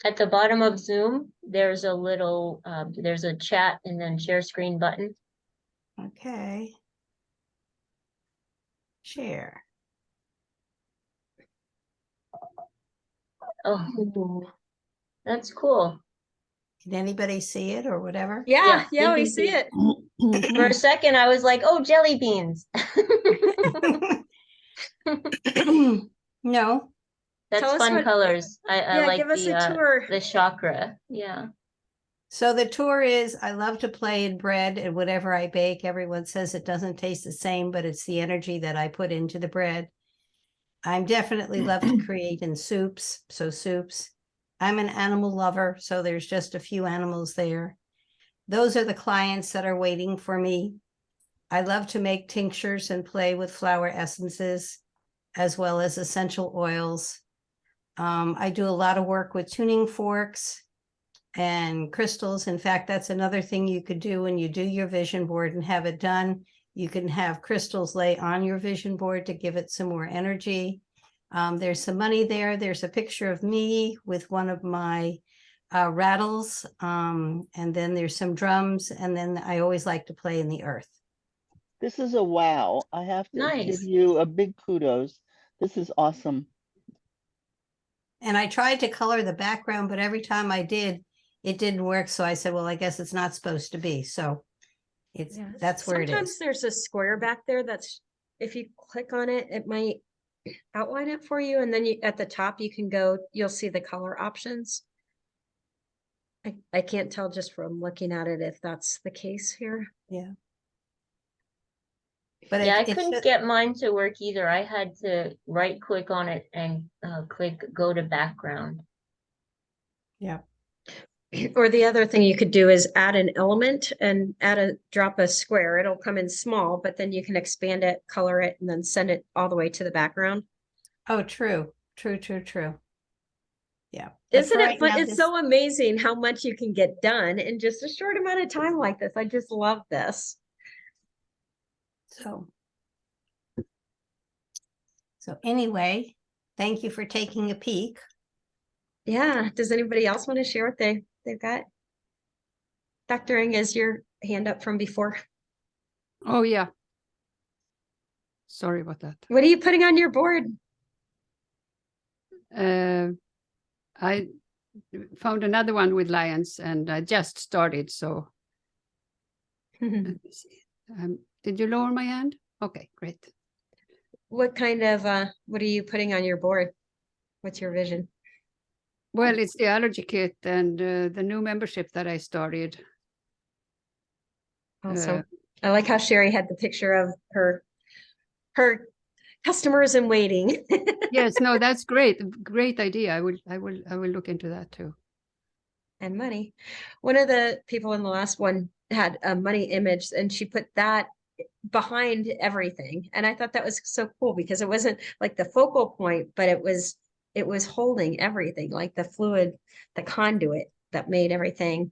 At the bottom of Zoom, there's a little, there's a chat and then share screen button. Okay. Share. Oh, that's cool. Can anybody see it or whatever? Yeah, you we can see it. For a second, I was like, oh, jelly beans. No. That's Tell us fun what- colors. I like give us a the tour. the chakra. Yeah. So the tour is, I love to play in bread and whatever I bake. Everyone says it doesn't taste the same, but it's the energy that I put into the bread. I'm definitely love to create in soups. So soups. I'm an animal lover, so there's just a few animals there. Those are the clients that are waiting for me. I love to make tinctures and play with flower essences, as well as essential oils. I do a lot of work with tuning forks and crystals. In fact, that's another thing you could do when you do your vision board and have it done. You can have crystals lay on your vision board to give it some more energy. There's some money there. There's a picture of me with one of my rattles. And then there's some drums. And then I always like to play in the earth. This is a wow. I have to Nice. give you a big kudos. This is awesome. And I tried to color the background, but every time I did, it didn't work. So I said, well, I guess it's not supposed to be. So it's that's where it Sometimes is. there's a square back there that's, if you click on it, it might outline it for you. And then you, at the top, you can go, you'll see the color options. I can't tell just from looking at it if that's the case here. Yeah. But Yeah, I it's couldn't get mine to work either. I had to right click on it and click go to background. Yeah. Or the other thing you could do is add an element and drop a square. It'll come in small, but then you can expand it, color it, and then send it all the way to the background. Oh, true. Yeah. Isn't it fun? It's so amazing how much you can get done in just a short amount of time like this. I just love this. So anyway, thank you for taking a peek. Yeah. Does anybody else want to share what they've got? Dr. Ing, is your hand up from before? Oh, yeah. Sorry about that. What are you putting on your board? I found another one with lions, and I just started. So let me see. Did you lower my hand? Okay, great. What kind of what are you putting on your board? What's your vision? Well, it's the allergy kit and the new membership that I started. Awesome. I like how Sherry had the picture of her customers in waiting. Yes, no, that's great. Great idea. I will look into that too. And money. One of the people in the last one had a money image, and she put that behind everything. And I thought that was so cool because it wasn't like the focal point, but it was holding everything, like the fluid, the conduit that made everything.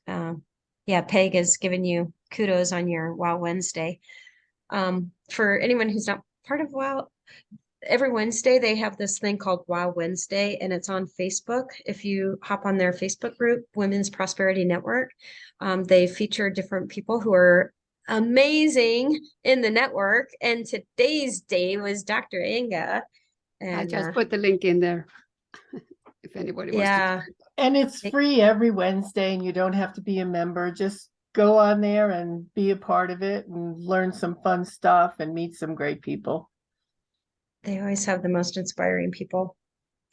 Yeah, Peg has given you kudos on your Wow Wednesday. For anyone who's not part of Wow, every Wednesday they have this thing called Wow Wednesday, and it's on Facebook. If you hop on their Facebook group, Women's Prosperity Network, they feature different people who are amazing in the network. And today's day was Dr. Inga. And I just put the link in there. If anybody wants to. And it's free every Wednesday, and you don't have to be a member. Just go on there and be a part of it and learn some fun stuff and meet some great people. They always have the most inspiring people.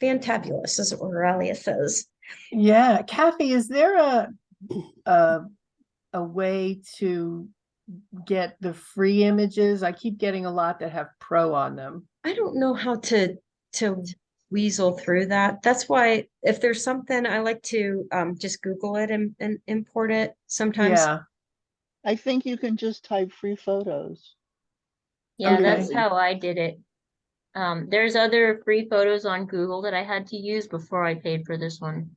Fantabulous, as Aurelia says. Yeah. Kathy, is there a way to get the free images? I keep getting a lot that have pro on them. I don't know how to weasel through that. That's why if there's something, I like to just Google it and import it sometimes. Yeah. I think you can just type free photos. Yeah, that's how I did it. There's other free photos on Google that I had to use before I paid for this one.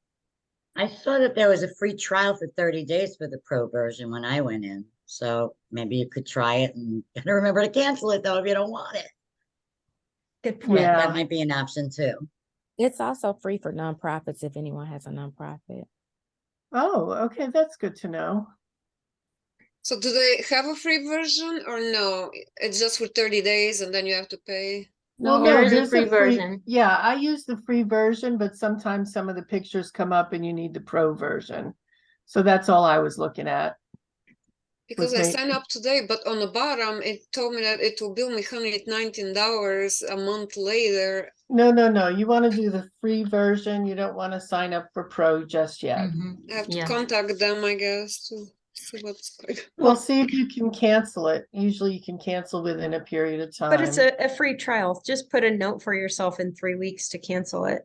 I saw that there was a free trial for 30 days for the pro version when I went in. So maybe you could try it, and gotta remember to cancel it though if you don't want it. Good point. Yeah, that might be an option too. It's also free for nonprofits if anyone has a nonprofit. Oh, okay. That's good to know. So do they have a free version or no? It's just for 30 days and then you have to pay? Well, There no, is a there's free version. Yeah, I use the free version, but sometimes some of the pictures come up and you need the pro version. So that's all I was looking at. Because I signed up today, but on the bottom, it told me that it will bill me $119 a month later. No. You want to do the free version. You don't want to sign up for pro just yet. I have to contact them, I guess, to see what's going on. Well, see if you can cancel it. Usually you can cancel within a period of time. But it's a free trial. Just put a note for yourself in 3 weeks to cancel it.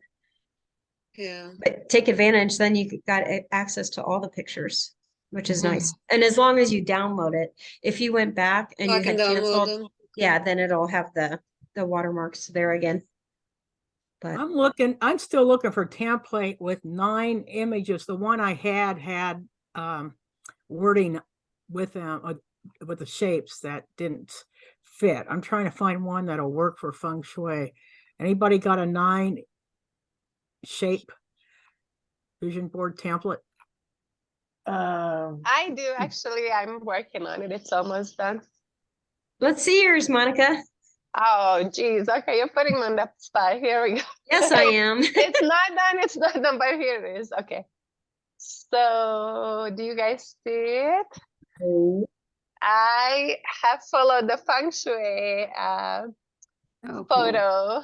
Yeah. But take advantage, then you got access to all the pictures, which is nice. And as long as you download it, if you went back and you had canceled, yeah, then it'll have the watermarks there again. But I'm still looking for template with 9 images. The one I had wording with the shapes that didn't fit. I'm trying to find one that'll work for feng shui. Anybody got a 9 shape vision board template? I do actually. I'm working on it. It's almost done. Let's see yours, Monica. Oh, geez. Okay, you're putting me on that spot. Here we go. Yes, I am. It's not done. It's not done, but here it is. Okay. So, do you guys see it? I have followed the feng shui photo.